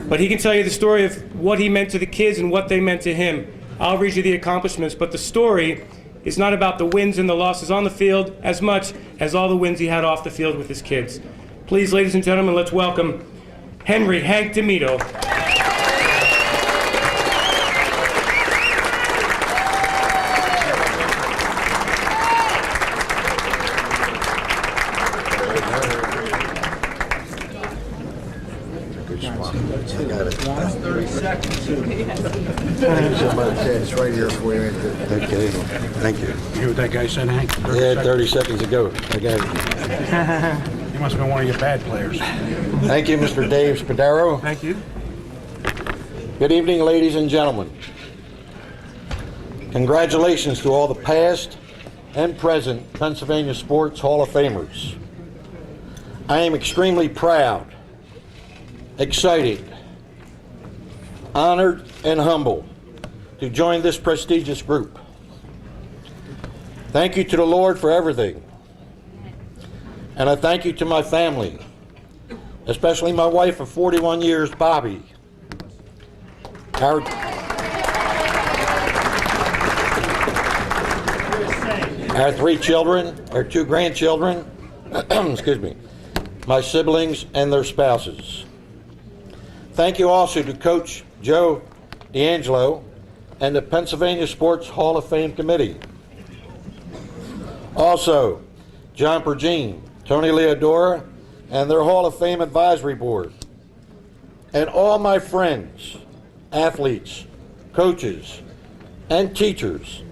But he can tell you the story of what he meant to the kids and what they meant to him. I'll read you the accomplishments, but the story is not about the wins and the losses on the field as much as all the wins he had off the field with his kids. Please, ladies and gentlemen, let's welcome Henry Hank DeMito. It's right here for you. Okay, thank you. You hear what that guy said, Hank? Yeah, 30 seconds ago. I got it. He must have been one of your bad players. Thank you, Mr. Dave Spadaro. Thank you. Good evening, ladies and gentlemen. Congratulations to all the past and present Pennsylvania Sports Hall of Famers. I am extremely proud, excited, honored, and humbled to join this prestigious group. Thank you to the Lord for everything. And I thank you to my family, especially my wife of 41 years, Bobby. Our 3 children, our 2 grandchildren, excuse me, my siblings and their spouses. Thank you also to Coach Joe D'Angelo and the Pennsylvania Sports Hall of Fame Committee. Also, John Pergine, Tony Leodora, and their Hall of Fame Advisory Board. And all my friends, athletes, coaches, and teachers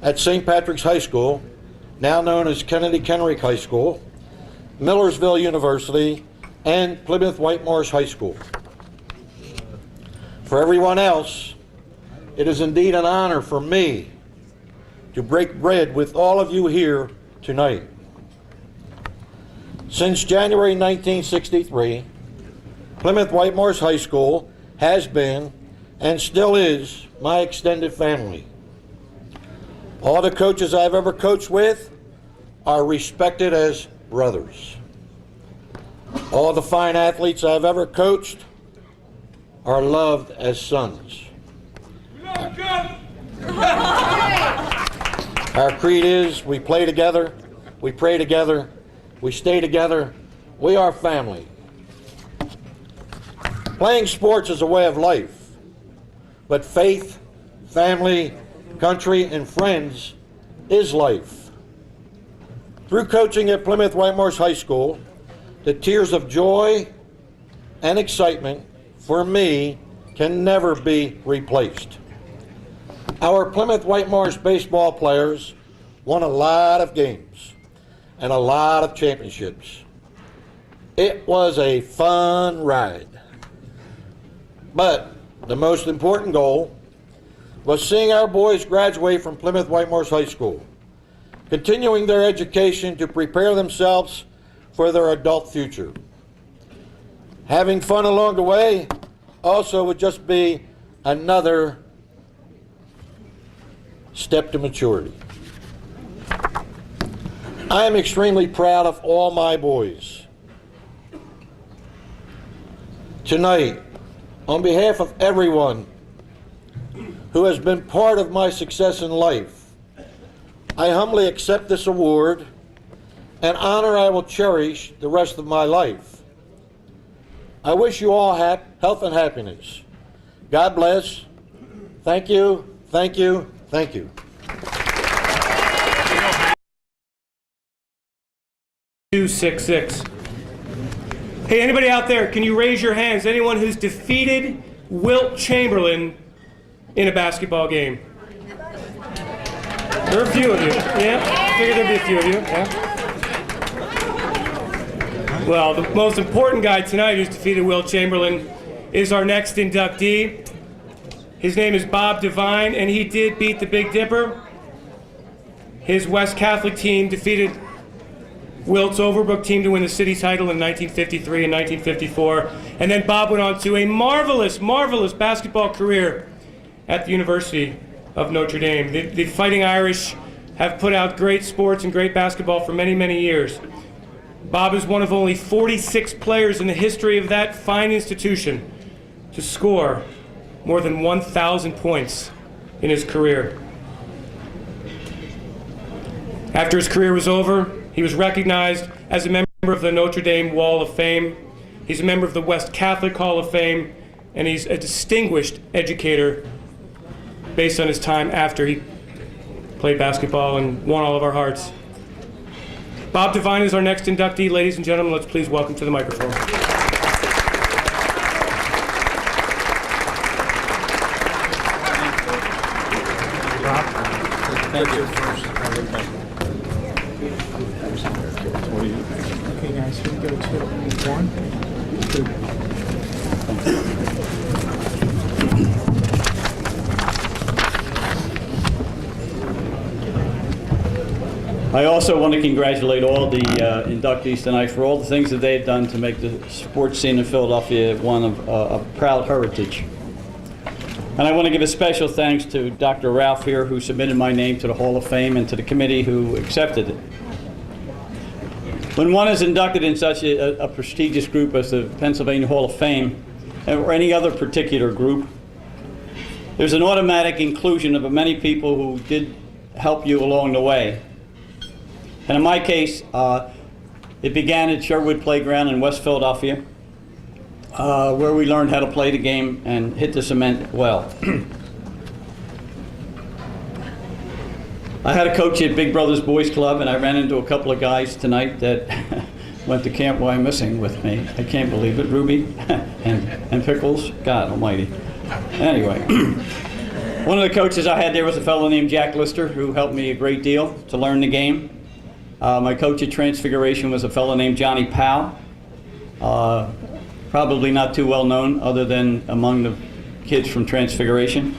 at St. Patrick's High School, now known as Kennedy Kenrick High School, Millersville University, and Plymouth White Marsh High School. For everyone else, it is indeed an honor for me to break bread with all of you here tonight. Since January 1963, Plymouth White Marsh High School has been and still is my extended family. All the coaches I've ever coached with are respected as brothers. All the fine athletes I've ever coached are loved as sons. Our creed is we play together, we pray together, we stay together, we are family. Playing sports is a way of life, but faith, family, country, and friends is life. Through coaching at Plymouth White Marsh High School, the tears of joy and excitement for me can never be replaced. Our Plymouth White Marsh baseball players won a lot of games and a lot of championships. It was a fun ride. But the most important goal was seeing our boys graduate from Plymouth White Marsh High School, continuing their education to prepare themselves for their adult future. Having fun along the way also would just be another step to maturity. I am extremely proud of all my boys. Tonight, on behalf of everyone who has been part of my success in life, I humbly accept this award, an honor I will cherish the rest of my life. I wish you all health and happiness. God bless. Thank you, thank you, thank you. 266. Hey, anybody out there, can you raise your hands? Anyone who's defeated Wilt Chamberlain in a basketball game? There are a few of you. Yeah, I figured there'd be a few of you. Yeah. Well, the most important guy tonight who's defeated Wilt Chamberlain is our next inductee. His name is Bob Devine, and he did beat the Big Dipper. His West Catholic team defeated Wilt's Overbrook team to win the city title in 1953 and 1954. And then Bob went on to a marvelous, marvelous basketball career at the University of Notre Dame. The Fighting Irish have put out great sports and great basketball for many, many years. Bob is one of only 46 players in the history of that fine institution to score more than 1,000 points in his career. After his career was over, he was recognized as a member of the Notre Dame Wall of Fame. He's a member of the West Catholic Hall of Fame, and he's a distinguished educator based on his time after he played basketball and won all of our hearts. Bob Devine is our next inductee. Ladies and gentlemen, let's please welcome to the microphone. Thank you. Okay, guys, here we go. 2, 1, 2. I also want to congratulate all the inductees tonight for all the things that they've done to make the sports scene in Philadelphia one of a proud heritage. And I want to give a special thanks to Dr. Ralph here, who submitted my name to the Hall of Fame, and to the committee who accepted it. When one is inducted in such a prestigious group as the Pennsylvania Hall of Fame, or any other particular group, there's an automatic inclusion of many people who did help you along the way. And in my case, it began at Sherwood Playground in West Philadelphia, where we learned how to play the game and hit the cement well. I had a coach at Big Brothers Boys Club, and I ran into a couple of guys tonight that went to Camp Wyomissing with me. I can't believe it. Ruby and Pickles. God almighty. Anyway, one of the coaches I had there was a fellow named Jack Lister, who helped me a great deal to learn the game. My coach at Transfiguration was a fellow named Johnny Powell. Probably not too well known other than among the kids from Transfiguration.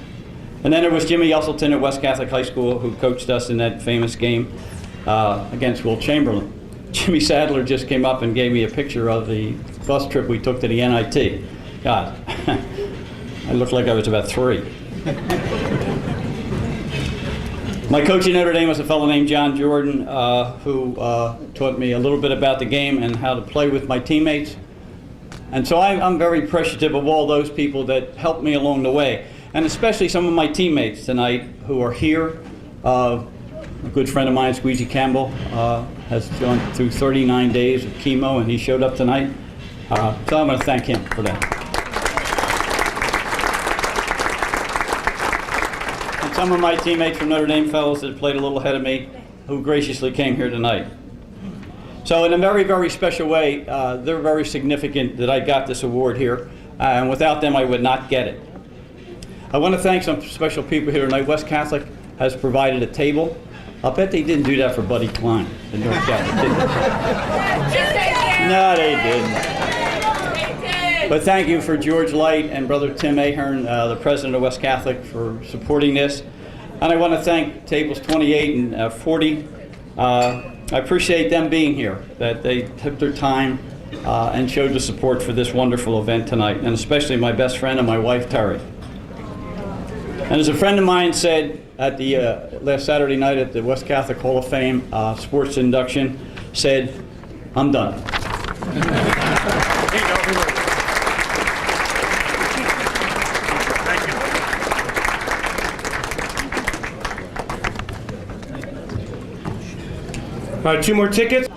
And then there was Jimmy Yusselton at West Catholic High School, who coached us in that famous game against Will Chamberlain. Jimmy Sadler just came up and gave me a picture of the bus trip we took to the NIT. God, I looked like I was about 3. My coach at Notre Dame was a fellow named John Jordan, who taught me a little bit about the game and how to play with my teammates. And so I'm very appreciative of all those people that helped me along the way, and especially some of my teammates tonight who are here. A good friend of mine, Squeezy Campbell, has gone through 39 days of chemo, and he showed up tonight. So I'm going to thank him for that. And some of my teammates from Notre Dame fellows that played a little ahead of me, who graciously came here tonight. So in a very, very special way, they're very significant that I got this award here, and without them I would not get it. I want to thank some special people here tonight. West Catholic has provided a table. I'll bet they didn't do that for Buddy Klein, the North Catholic, did they? No, they didn't. But thank you for George Light and Brother Tim Ahern, the president of West Catholic, for supporting this. And I want to thank tables 28 and 40. I appreciate them being here, that they took their time and showed the support for this wonderful event tonight, and especially my best friend and my wife, Terry. And as a friend of mine said at the last Saturday night at the West Catholic Hall of Fame sports induction, said, "I'm done." All right, 2 more tickets.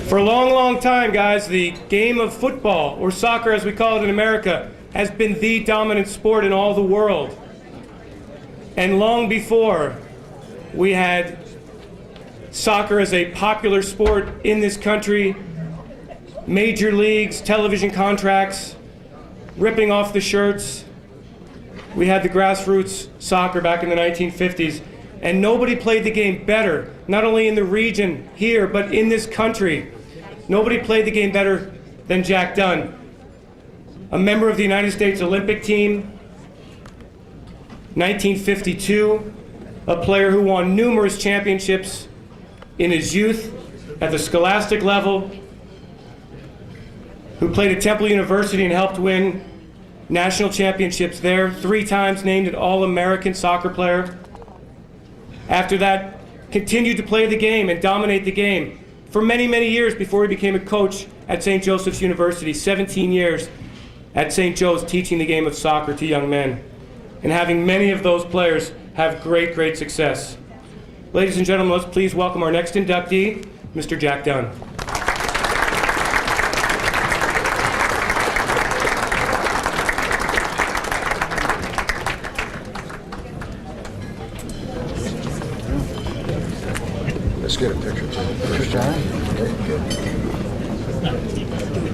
For a long, long time, guys, the game of football, or soccer as we call it in America, has been the dominant sport in all the world. And long before we had soccer as a popular sport in this country, major leagues, television contracts, ripping off the shirts, we had the grassroots soccer back in the 1950s. And nobody played the game better, not only in the region here, but in this country. Nobody played the game better than Jack Dunn, a member of the United States Olympic team, 1952, a player who won numerous championships in his youth at the scholastic level, who played at Temple University and helped win national championships there, 3 times named an All-American soccer player. After that, continued to play the game and dominate the game for many, many years before he became a coach at St. Joseph's University, 17 years at St. Joe's teaching the game of soccer to young men, and having many of those players have great, great success. Ladies and gentlemen, let's please welcome our next inductee, Mr. Jack Dunn. Let's get a picture. Picture, John? Okay, good.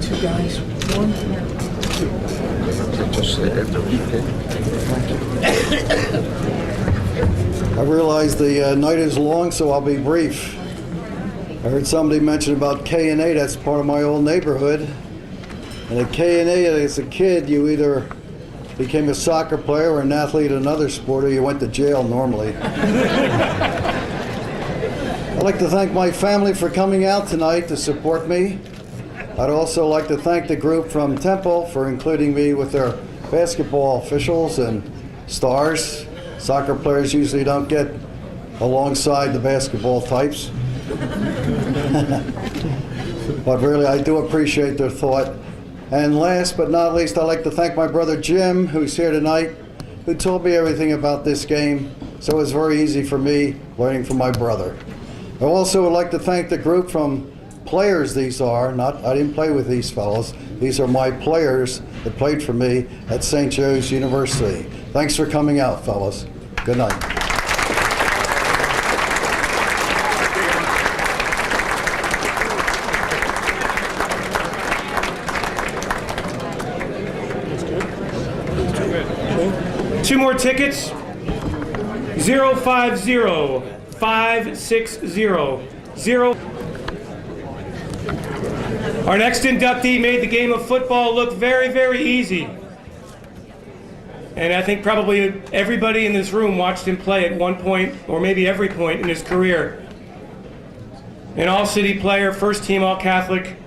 2 guys, 1, 2. Just afterwards, okay? Thank you. I realize the night is long, so I'll be brief. I heard somebody mention about K&A. That's part of my old neighborhood. And at K&A, as a kid, you either became a soccer player or an athlete in another sport, or you went to jail normally. I'd like to thank my family for coming out tonight to support me. I'd also like to thank the group from Temple for including me with their basketball officials and stars. Soccer players usually don't get alongside the basketball types. But really, I do appreciate their thought. And last but not least, I'd like to thank my brother Jim, who's here tonight, who told me everything about this game, so it was very easy for me learning from my brother. I also would like to thank the group from players these are, I didn't play with these fellows, these are my players that played for me at St. Joe's University. Thanks for coming out, fellas. Good night. Two more tickets. 050-560-0. Our next inductee made the game of football look very, very easy. And I think probably everybody in this room watched him play at one point, or maybe every point in his career. An all-city player, first-team All-Catholic,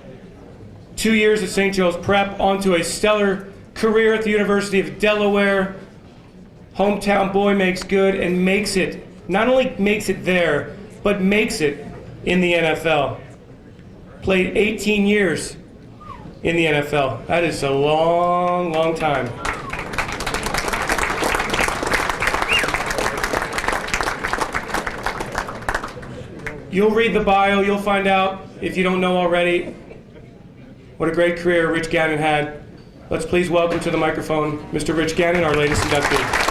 2 years at St. Joe's Prep, onto a stellar career at the University of Delaware. Hometown boy makes good and makes it, not only makes it there, but makes it in the NFL. Played 18 years in the NFL. That is a long, long time. You'll read the bio, you'll find out, if you don't know already, what a great career Rich Gannon had. Let's please welcome to the microphone Mr. Rich Gannon, our latest inductee.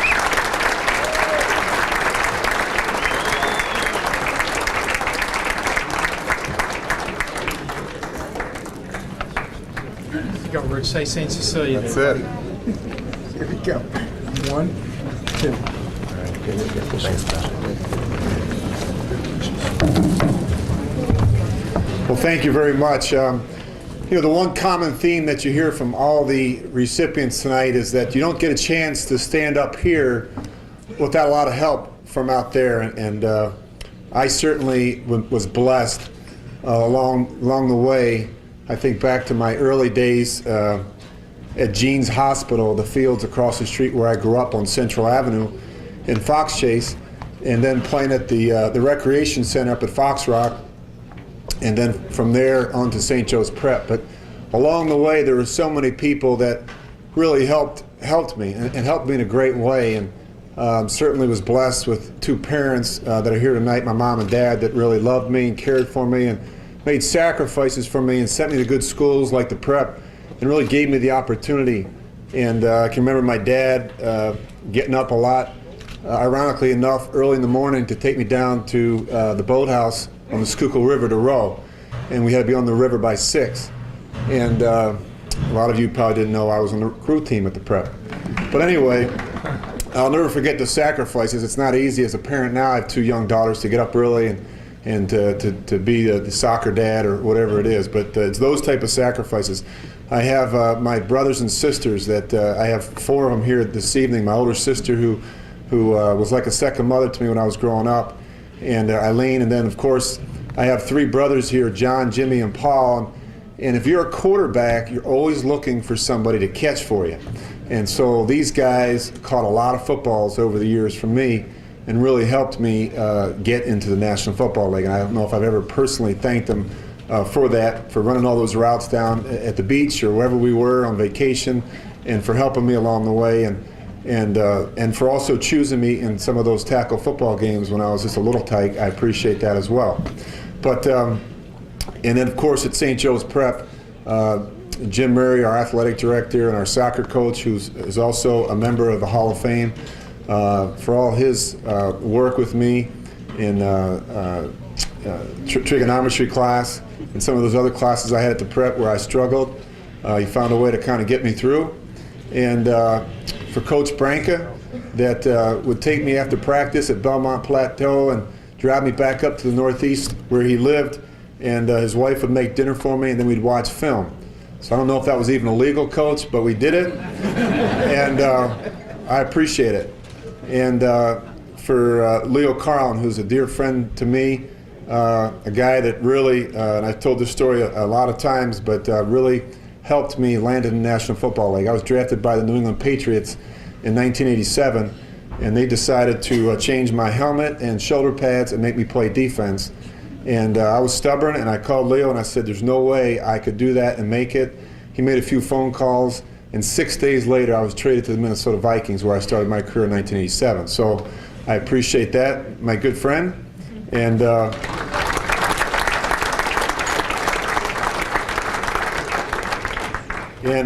Go, Rich. Say St. Cecilia. That's it. Here we go. 1, 2. Well, thank you very much. The one common theme that you hear from all the recipients tonight is that you don't get a chance to stand up here without a lot of help from out there, and I certainly was blessed along the way. I think back to my early days at Jean's Hospital, the fields across the street where I grew up on Central Avenue in Fox Chase, and then playing at the Recreation Center up at Fox Rock, and then from there on to St. Joe's Prep. But along the way, there were so many people that really helped me and helped me in a great way, and certainly was blessed with two parents that are here tonight, my mom and dad, that really loved me and cared for me and made sacrifices for me and sent me to good schools like the Prep and really gave me the opportunity. And I can remember my dad getting up a lot, ironically enough, early in the morning to take me down to the boathouse on the Schuylkill River to row. And we had to be on the river by 6. And a lot of you probably didn't know I was on the crew team at the Prep. But anyway, I'll never forget the sacrifices. It's not easy as a parent now. I have 2 young daughters to get up early and to be the soccer dad or whatever it is. But it's those type of sacrifices. I have my brothers and sisters that I have 4 of them here this evening. My older sister who was like a second mother to me when I was growing up, and Eileen, and then of course I have 3 brothers here, John, Jimmy, and Paul. And if you're a quarterback, you're always looking for somebody to catch for you. And so these guys caught a lot of footballs over the years from me and really helped me get into the National Football League. And I don't know if I've ever personally thanked them for that, for running all those routes down at the beach or wherever we were on vacation, and for helping me along the way, and for also choosing me in some of those tackle football games when I was just a little tyke. I appreciate that as well. But and then of course at St. Joe's Prep, Jim Murray, our athletic director, and our soccer coach, who's also a member of the Hall of Fame, for all his work with me in trigonometry class and some of those other classes I had at the Prep where I struggled. He found a way to kind of get me through. And for Coach Banquet, that would take me after practice at Belmont Plateau and drive me back up to the Northeast where he lived, and his wife would make dinner for me, and then we'd watch film. So I don't know if that was even a legal, Coach, but we did it, and I appreciate it. And for Leo Carlin, who's a dear friend to me, a guy that really, and I've told this story a lot of times, but really helped me land in the National Football League. I was drafted by the New England Patriots in 1987, and they decided to change my helmet and shoulder pads and make me play defense. And I was stubborn, and I called Leo and I said, there's no way I could do that and make it. He made a few phone calls, and 6 days later I was traded to the Minnesota Vikings, where I started my career in 1987. So I appreciate that, my good friend. And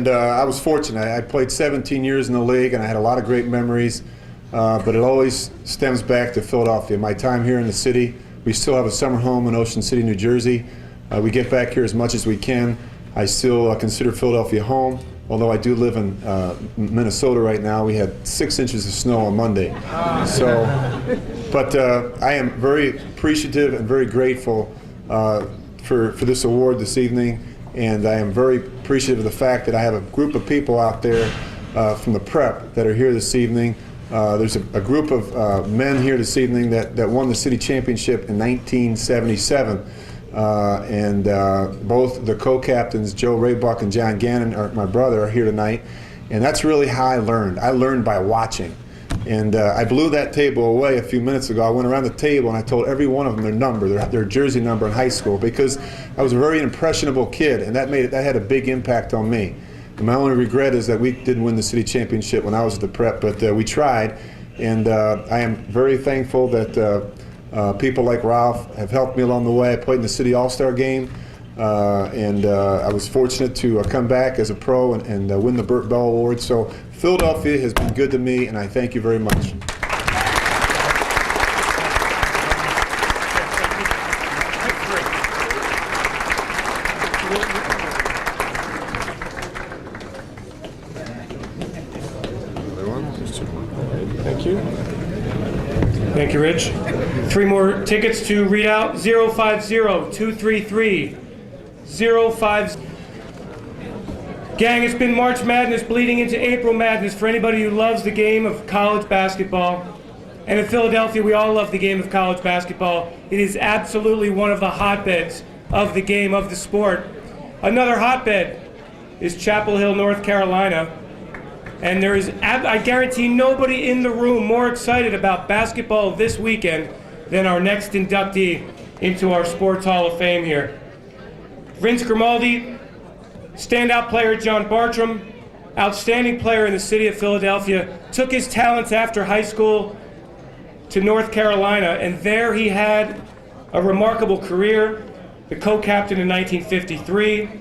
I was fortunate. I played 17 years in the league, and I had a lot of great memories, but it always stems back to Philadelphia. My time here in the city. We still have a summer home in Ocean City, New Jersey. We get back here as much as we can. I still consider Philadelphia home, although I do live in Minnesota right now. We had 6 inches of snow on Monday. So, but I am very appreciative and very grateful for this award this evening, and I am very appreciative of the fact that I have a group of people out there from the prep that are here this evening. There's a group of men here this evening that won the city championship in 1977. And both the co-captains, Joe Raybuck and John Gannon, my brother, are here tonight. And that's really how I learned. I learned by watching. And I blew that table away a few minutes ago. I went around the table and I told every one of them their number, their jersey number in high school, because I was a very impressionable kid, and that had a big impact on me. And my only regret is that we didn't win the city championship when I was at the prep, but we tried. And I am very thankful that people like Ralph have helped me along the way. I played in the City All-Star game, and I was fortunate to come back as a pro and win the Burt Bell Award. So Philadelphia has been good to me, and I thank you very much. Thank you. Thank you, Rich. 3 more tickets to read out. 050-233-05. Gang, it's been March Madness bleeding into April Madness for anybody who loves the game of college basketball. And in Philadelphia, we all love the game of college basketball. It is absolutely one of the hotbeds of the game, of the sport. Another hotbed is Chapel Hill, North Carolina. And there is, I guarantee, nobody in the room more excited about basketball this weekend than our next inductee into our Sports Hall of Fame here. Vince Grimaldi, standout player John Bartram, outstanding player in the city of Philadelphia, took his talents after high school to North Carolina, and there he had a remarkable career, the co-captain in 1953.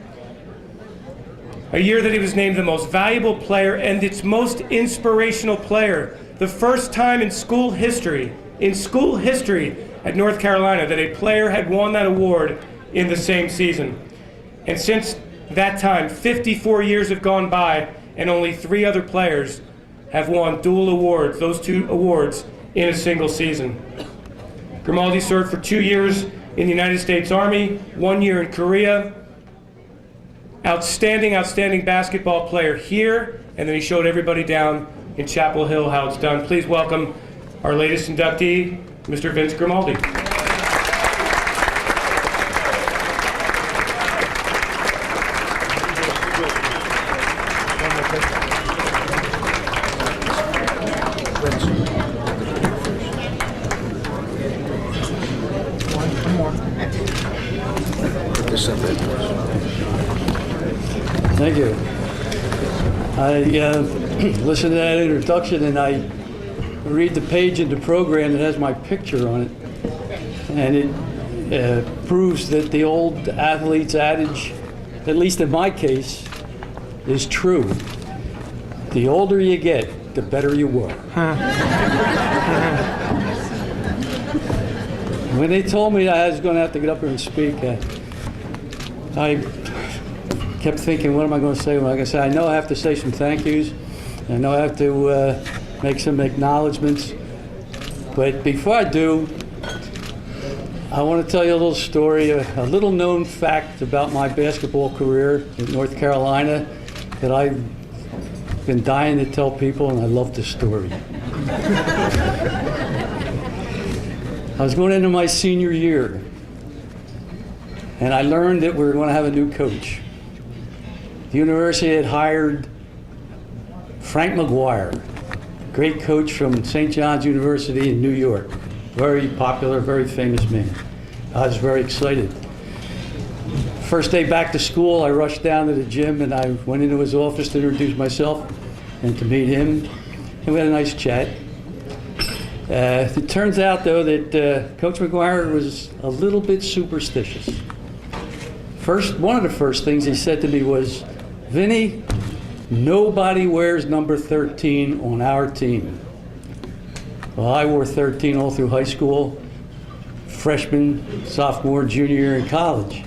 A year that he was named the most valuable player and its most inspirational player. The first time in school history at North Carolina that a player had won that award in the same season. And since that time, 54 years have gone by, and only 3 other players have won dual awards, those 2 awards, in a single season. Grimaldi served for 2 years in the United States Army, 1 year in Korea. Outstanding basketball player here, and then he showed everybody down in Chapel Hill how it's done. Please welcome our latest inductee, Mr. Vince Grimaldi. Put this up there. Thank you. I listened to that introduction, and I read the page in the program that has my picture on it, and it proves that the old athlete's adage, at least in my case, is true. The older you get, the better you were. When they told me I was going to have to get up here and speak, I kept thinking, what am I going to say? Like I said, I know I have to say some thank yous. I know I have to make some acknowledgments. But before I do, I want to tell you a little story, a little known fact about my basketball career in North Carolina that I've been dying to tell people, and I love the story. I was going into my senior year, and I learned that we were going to have a new coach. The university had hired Frank McGuire, great coach from St. John's University in New York. Very popular, very famous man. I was very excited. First day back to school, I rushed down to the gym and I went into his office to introduce myself and to meet him. And we had a nice chat. It turns out, though, that Coach McGuire was a little bit superstitious. One of the first things he said to me was, "Vinny, nobody wears number 13 on our team." Well, I wore 13 all through high school, freshman, sophomore, junior year in college.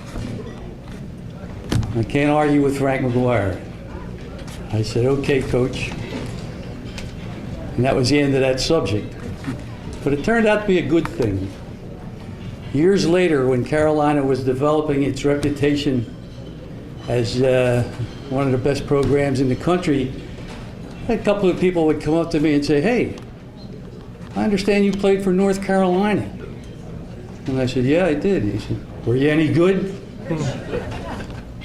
I can't argue with Frank McGuire. I said, "Okay, Coach." And that was the end of that subject. But it turned out to be a good thing. Years later, when Carolina was developing its reputation as one of the best programs in the country, a couple of people would come up to me and say, "Hey, I understand you played for North Carolina." And I said, "Yeah, I did." He said, "Were you any good?"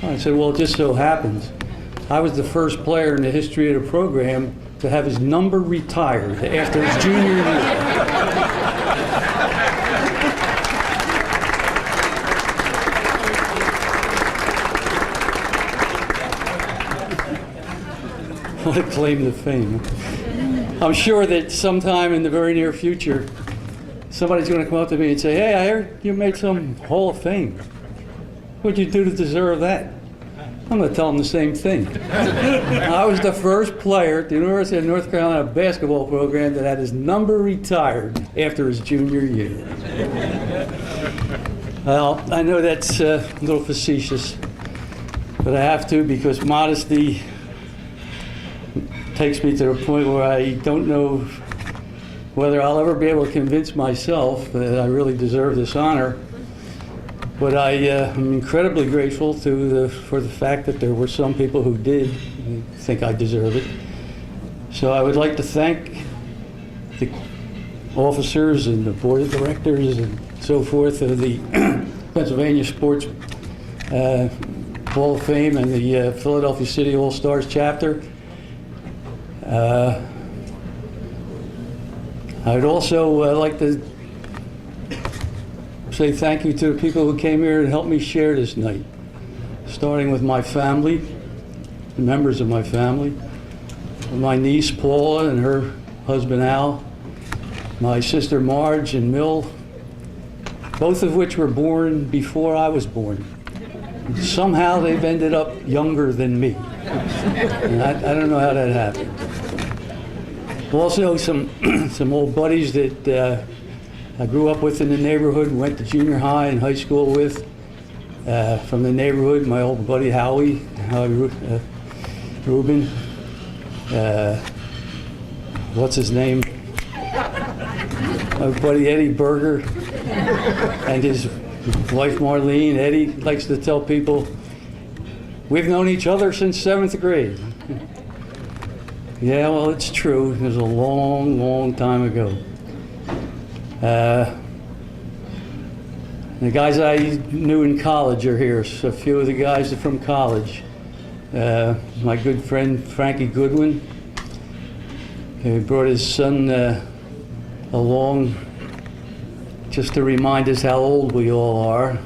I said, "Well, it just so happens I was the first player in the history of the program to have his number retired after his junior year." What a claim to fame. I'm sure that sometime in the very near future, somebody's going to come up to me and say, "Hey, I heard you made some Hall of Fame. What'd you do to deserve that?" I'm going to tell them the same thing. I was the first player at the University of North Carolina basketball program that had his number retired after his junior year. Well, I know that's a little facetious, but I have to, because modesty takes me to the point where I don't know whether I'll ever be able to convince myself that I really deserve this honor. But I am incredibly grateful for the fact that there were some people who did think I deserve it. So I would like to thank the officers and the board of directors and so forth of the Pennsylvania Sports Hall of Fame and the Philadelphia City All-Stars chapter. I would also like to say thank you to the people who came here and helped me share this night, starting with my family, the members of my family, my niece Paula and her husband Al, my sister Marge and Mill, both of which were born before I was born. Somehow they've ended up younger than me. And I don't know how that happened. Also, some old buddies that I grew up with in the neighborhood and went to junior high and high school with. From the neighborhood, my old buddy Howie Rubin. What's his name? My buddy Eddie Berger and his wife Marlene. Eddie likes to tell people, "We've known each other since 7th grade." Yeah, well, it's true. It was a long, long time ago. The guys I knew in college are here. So a few of the guys are from college. My good friend Frankie Goodwin. He brought his son along just to remind us how old we all are.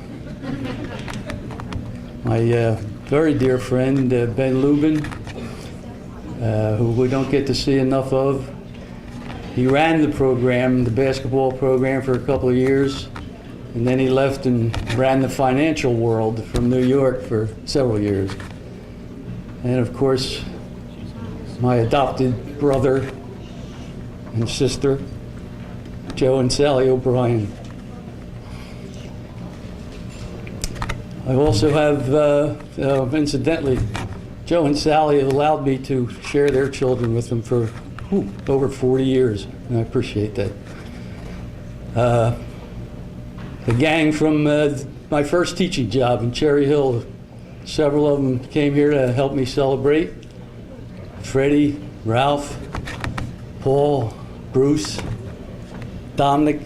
My very dear friend Ben Lubin, who we don't get to see enough of. He ran the program, the basketball program, for a couple of years, and then he left and ran the financial world from New York for several years. And of course, my adopted brother and sister, Joe and Sally O'Brien. I also have, incidentally, Joe and Sally allowed me to share their children with them for over 40 years, and I appreciate that. The gang from my first teaching job in Cherry Hill, several of them came here to help me celebrate. Freddie, Ralph, Paul, Bruce, Dominic.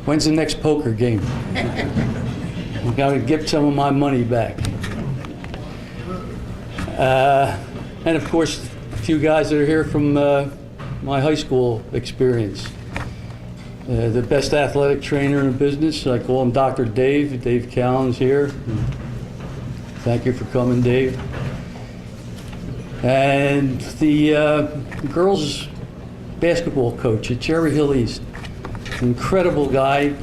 When's the next poker game? I gotta get some of my money back. And of course, a few guys that are here from my high school experience. The best athletic trainer in the business, I call him Dr. Dave. Dave Callan's here. Thank you for coming, Dave. And the girls basketball coach at Cherry Hill East. Incredible guy,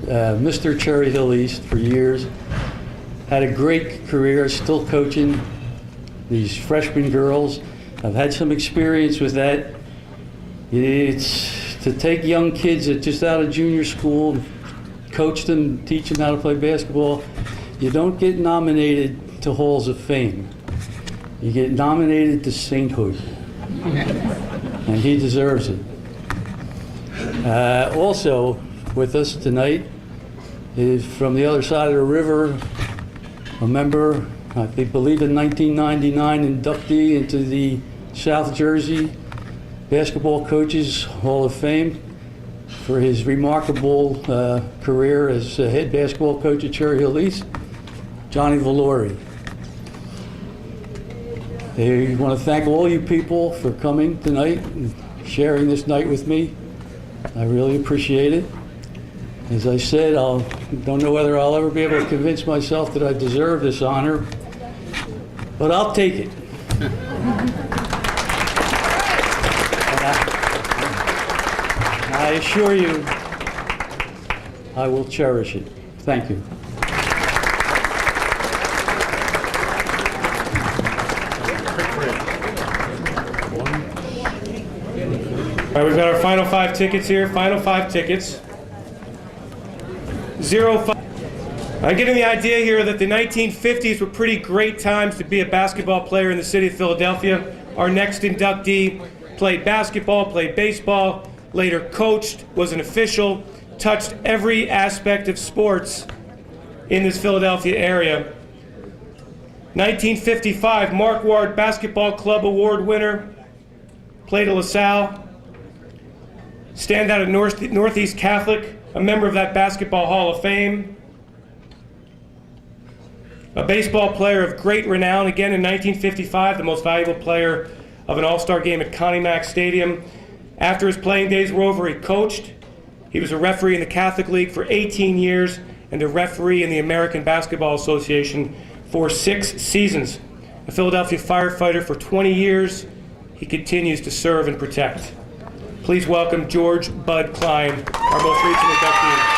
Mr. Cherry Hill East for years. Had a great career, still coaching these freshman girls. I've had some experience with that. It's to take young kids that just out of junior school, coach them, teach them how to play basketball. You don't get nominated to Halls of Fame. You get nominated to sainthood. And he deserves it. Also with us tonight is from the other side of the river, a member, I believe in 1999, inductee into the South Jersey Basketball Coaches Hall of Fame for his remarkable career as head basketball coach at Cherry Hill East, Johnny Valori. I want to thank all you people for coming tonight and sharing this night with me. I really appreciate it. As I said, I don't know whether I'll ever be able to convince myself that I deserve this honor, but I'll take it. I assure you, I will cherish it. Thank you. All right, we've got our final 5 tickets here. Final 5 tickets. 05. I'm getting the idea here that the 1950s were pretty great times to be a basketball player in the city of Philadelphia. Our next inductee played basketball, played baseball, later coached, was an official, touched every aspect of sports in this Philadelphia area. 1955, Mark Ward Basketball Club Award winner, played at LaSalle. Standout at Northeast Catholic, a member of that Basketball Hall of Fame. A baseball player of great renown, again in 1955, the most valuable player of an all-star game at Connie Mack Stadium. After his playing days were over, he coached. He was a referee in the Catholic League for 18 years and a referee in the American Basketball Association for 6 seasons. A Philadelphia firefighter for 20 years, he continues to serve and protect. Please welcome George Bud Klein, our most recent inductee.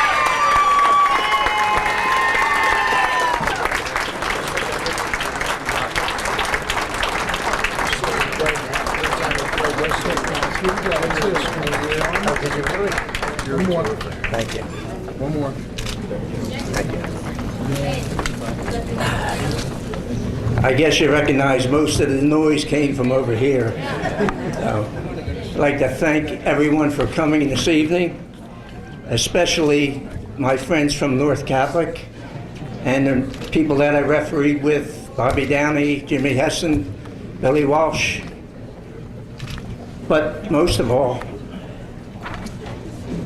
One more. Thank you. One more. Thank you. I guess you recognize most of the noise came from over here. I'd like to thank everyone for coming this evening, especially my friends from North Catholic and the people that I refereed with, Bobby Downey, Jimmy Hessen, Billy Walsh. But most of all,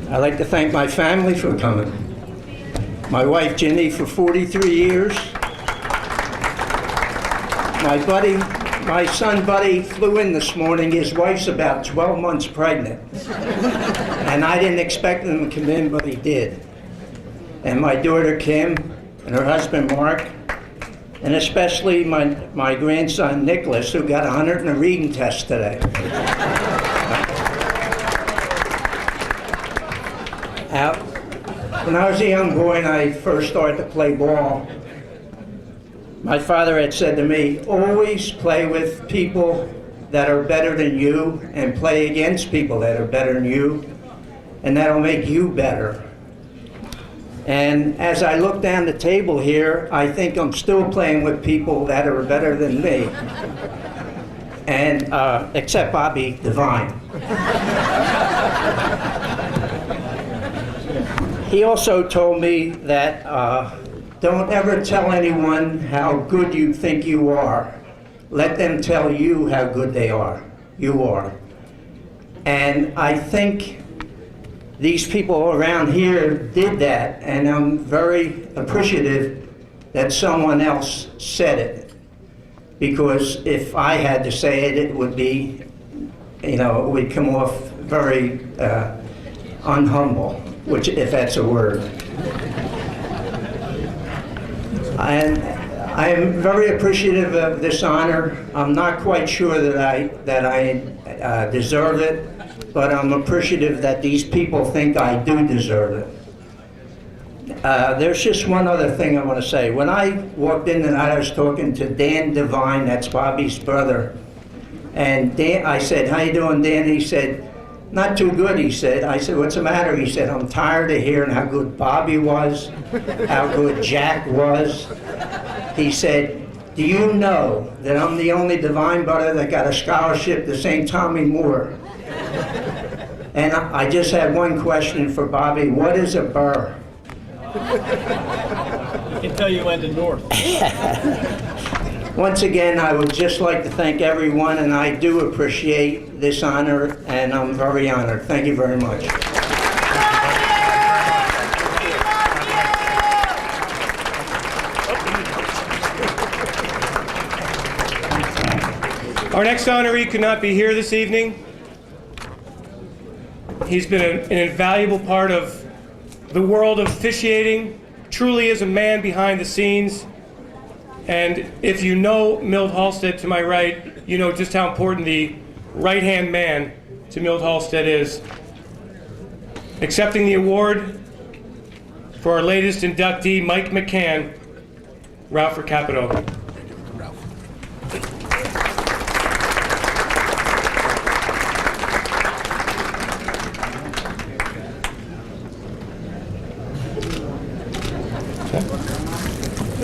I'd like to thank my family for coming. My wife, Ginny, for 43 years. My son, Buddy, flew in this morning. His wife's about 12 months pregnant. And I didn't expect him to come in, but he did. And my daughter, Kim, and her husband, Mark, and especially my grandson, Nicholas, who got 100 in a reading test today. When I was a young boy and I first started to play ball, my father had said to me, always play with people that are better than you and play against people that are better than you, and that'll make you better. And as I look down the table here, I think I'm still playing with people that are better than me. and except Bobby Devine. He also told me that don't ever tell anyone how good you think you are. Let them tell you how good you are. And I think these people around here did that, and I'm very appreciative that someone else said it. Because if I had to say it, it would be, it would come off very unhumble, which, if that's a word. And I am very appreciative of this honor. I'm not quite sure that I deserve it, but I'm appreciative that these people think I do deserve it. There's just one other thing I want to say. When I walked in tonight, I was talking to Dan Devine, that's Bobby's brother. And Dan, I said, "How you doing, Dan?" He said, "Not too good," he said. I said, "What's the matter?" He said, "I'm tired of hearing how good Bobby was, how good Jack was." He said, "Do you know that I'm the only Devine brother that got a scholarship to St. Tommy Moore?" And I just had one question for Bobby. What is a burr? I can tell you went to North. Once again, I would just like to thank everyone, and I do appreciate this honor, and I'm very honored. Thank you very much. Our next honoree could not be here this evening. He's been an invaluable part of the world of officiating, truly is a man behind the scenes. And if you know Milt Halstead to my right, you know just how important the right-hand man to Milt Halstead is. Accepting the award for our latest inductee, Mike McCann, Ralph Recapito.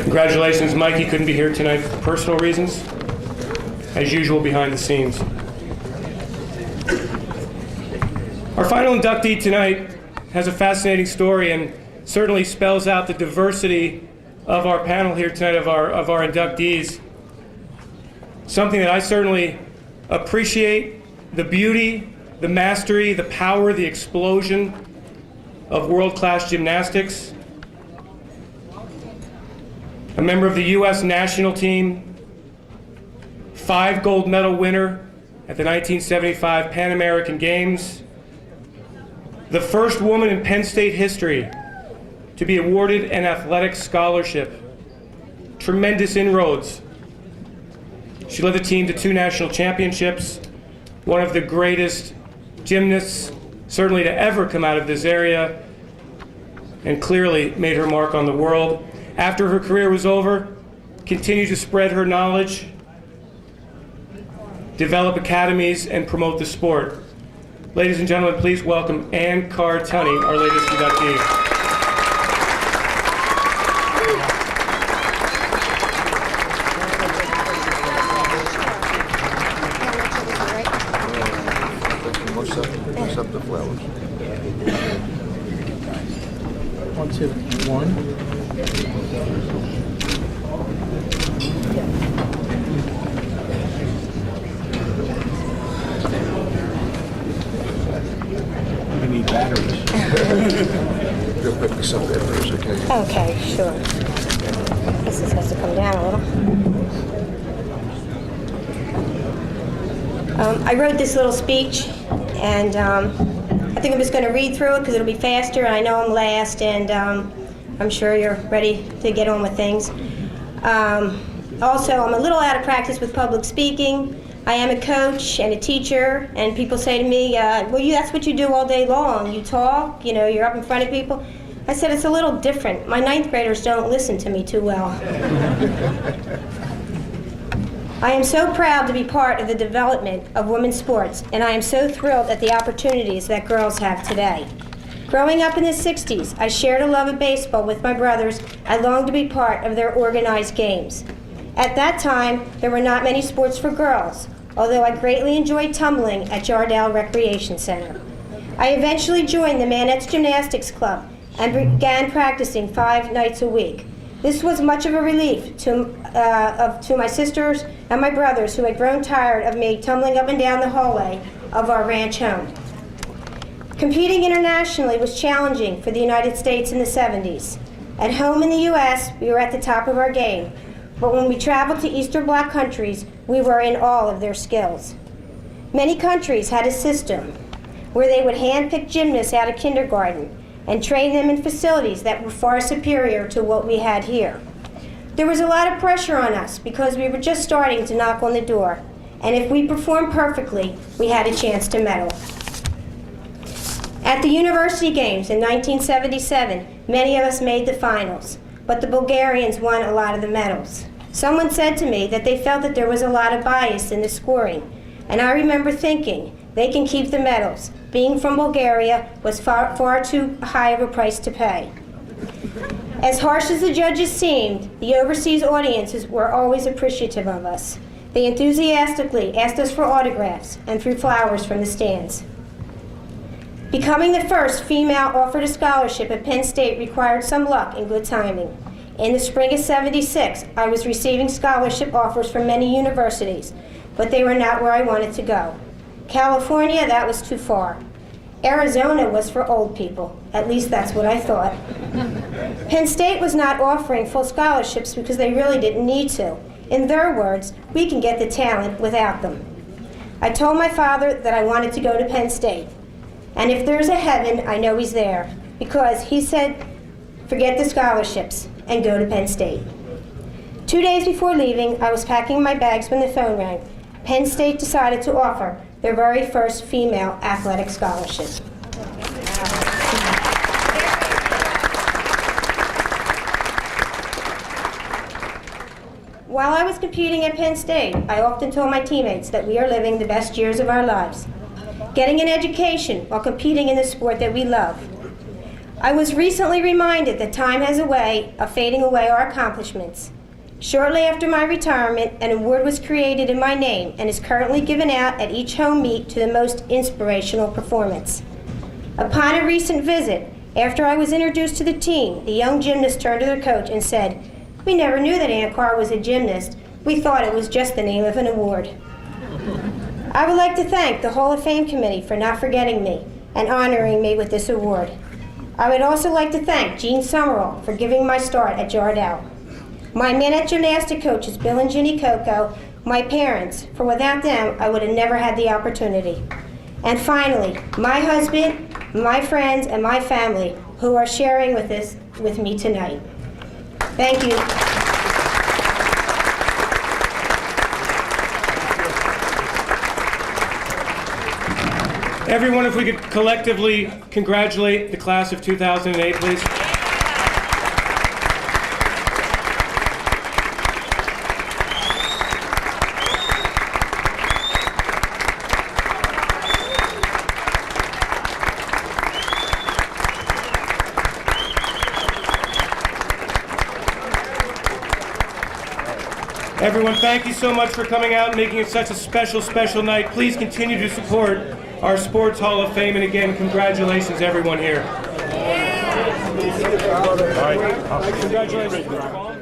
Congratulations, Mike. He couldn't be here tonight for personal reasons. As usual, behind the scenes. Our final inductee tonight has a fascinating story and certainly spells out the diversity of our panel here tonight, of our inductees. Something that I certainly appreciate, the beauty, the mastery, the power, the explosion of world-class gymnastics. A member of the U.S. national team, 5 gold medal winner at the 1975 Pan American Games, the first woman in Penn State history to be awarded an athletic scholarship. Tremendous inroads. She led the team to 2 national championships, one of the greatest gymnasts certainly to ever come out of this area, and clearly made her mark on the world. After her career was over, continued to spread her knowledge, develop academies, and promote the sport. Ladies and gentlemen, please welcome Ann Carr Tunney, our latest inductee. What's up the flowers? 1, 2, 1. We need batteries. Go pick some batteries, okay? Okay, sure. This has to come down a little. I wrote this little speech, and I think I'm just going to read through it because it'll be faster, and I know I'm last, and I'm sure you're ready to get on with things. Also, I'm a little out of practice with public speaking. I am a coach and a teacher, and people say to me, well, that's what you do all day long. You talk, you're up in front of people. I said, it's a little different. My 9th graders don't listen to me too well. I am so proud to be part of the development of women's sports, and I am so thrilled at the opportunities that girls have today. Growing up in the 60s, I shared a love of baseball with my brothers. I longed to be part of their organized games. At that time, there were not many sports for girls. although I greatly enjoyed tumbling at Jardel Recreation Center. I eventually joined the Manette's Gymnastics Club and began practicing 5 nights a week. This was much of a relief to my sisters and my brothers who had grown tired of me tumbling up and down the hallway of our ranch home. Competing internationally was challenging for the United States in the 70s. At home in the U.S., we were at the top of our game, but when we traveled to Eastern Bloc countries, we were in awe of their skills. Many countries had a system where they would handpick gymnasts out of kindergarten and train them in facilities that were far superior to what we had here. There was a lot of pressure on us because we were just starting to knock on the door, and if we performed perfectly, we had a chance to medal. At the University Games in 1977, many of us made the finals, but the Bulgarians won a lot of the medals. Someone said to me that they felt that there was a lot of bias in the scoring, and I remember thinking, they can keep the medals. Being from Bulgaria was far too high of a price to pay. As harsh as the judges seemed, the overseas audiences were always appreciative of us. They enthusiastically asked us for autographs and threw flowers from the stands. Becoming the first female offered a scholarship at Penn State required some luck and good timing. In the spring of '76, I was receiving scholarship offers from many universities, but they were not where I wanted to go. California, that was too far. Arizona was for old people. At least that's what I thought. Penn State was not offering full scholarships because they really didn't need to. In their words, we can get the talent without them. I told my father that I wanted to go to Penn State. And if there's a heaven, I know he's there, because he said, forget the scholarships and go to Penn State. 2 days before leaving, I was packing my bags when the phone rang. Penn State decided to offer their very first female athletic scholarship. While I was competing at Penn State, I often told my teammates that we are living the best years of our lives, getting an education while competing in the sport that we love. I was recently reminded that time has a way of fading away our accomplishments. Shortly after my retirement, an award was created in my name and is currently given out at each home meet to the most inspirational performance. Upon a recent visit, after I was introduced to the team, the young gymnast turned to their coach and said, "We never knew that Ann Carr was a gymnast. We thought it was just the name of an award." I would like to thank the Hall of Fame Committee for not forgetting me and honoring me with this award. I would also like to thank Gene Summerall for giving my start at Jardel. My Manette gymnastic coaches, Bill and Ginny Coco, my parents, for without them, I would have never had the opportunity. And finally, my husband, my friends, and my family who are sharing with me tonight. Thank you. Everyone, if we could collectively congratulate the class of 2008, please. Everyone, thank you so much for coming out and making it such a special, special night. Please continue to support our Sports Hall of Fame, and again, congratulations, everyone here. All right. Congratulations.